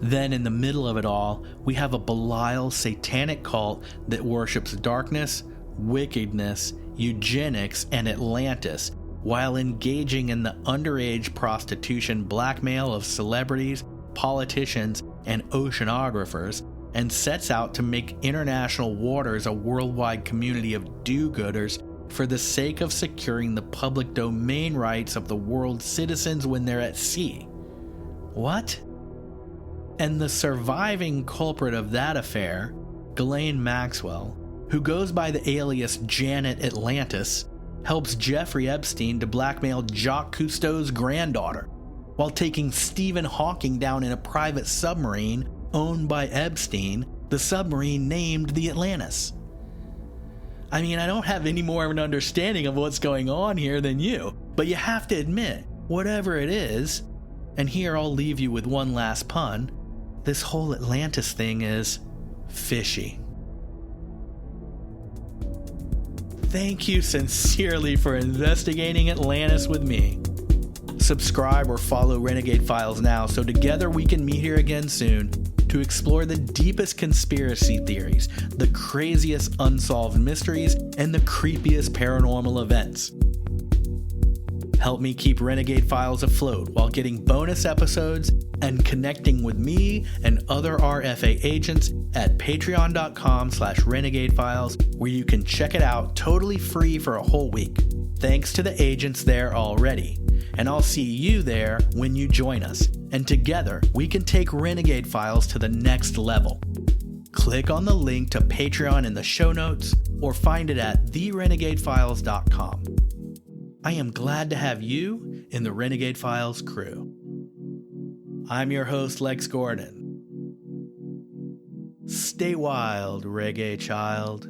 [SPEAKER 1] Then in the middle of it all, we have a Belial satanic cult that worships darkness, wickedness, eugenics, and Atlantis, while engaging in the underage prostitution blackmail of celebrities, politicians, and oceanographers, and sets out to make international waters a worldwide community of do-gooders for the sake of securing the public domain rights of the world's citizens when they're at sea. What? And the surviving culprit of that affair, Ghislaine Maxwell, who goes by the alias Janet Atlantis, helps Jeffrey Epstein to blackmail Jacques Cousteau's granddaughter, while taking Stephen Hawking down in a private submarine owned by Epstein, the submarine named the Atlantis. I mean, I don't have any more of an understanding of what's going on here than you, but you have to admit, whatever it is, and here I'll leave you with one last pun, this whole Atlantis thing is fishy. Thank you sincerely for investigating Atlantis with me. Subscribe or follow Renegade Files now so together we can meet here again soon to explore the deepest conspiracy theories, the craziest unsolved mysteries, and the creepiest paranormal events. Help me keep Renegade Files afloat while getting bonus episodes and connecting with me and other RFA agents at patreon.com/renegadefiles, where you can check it out totally free for a whole week. Thanks to the agents there already. And I'll see you there when you join us, and together we can take Renegade Files to the next level. Click on the link to Patreon in the show notes, or find it at therenegadefiles.com. I am glad to have you in the Renegade Files crew. I'm your host, Lex Gordon. Stay wild, reggae child.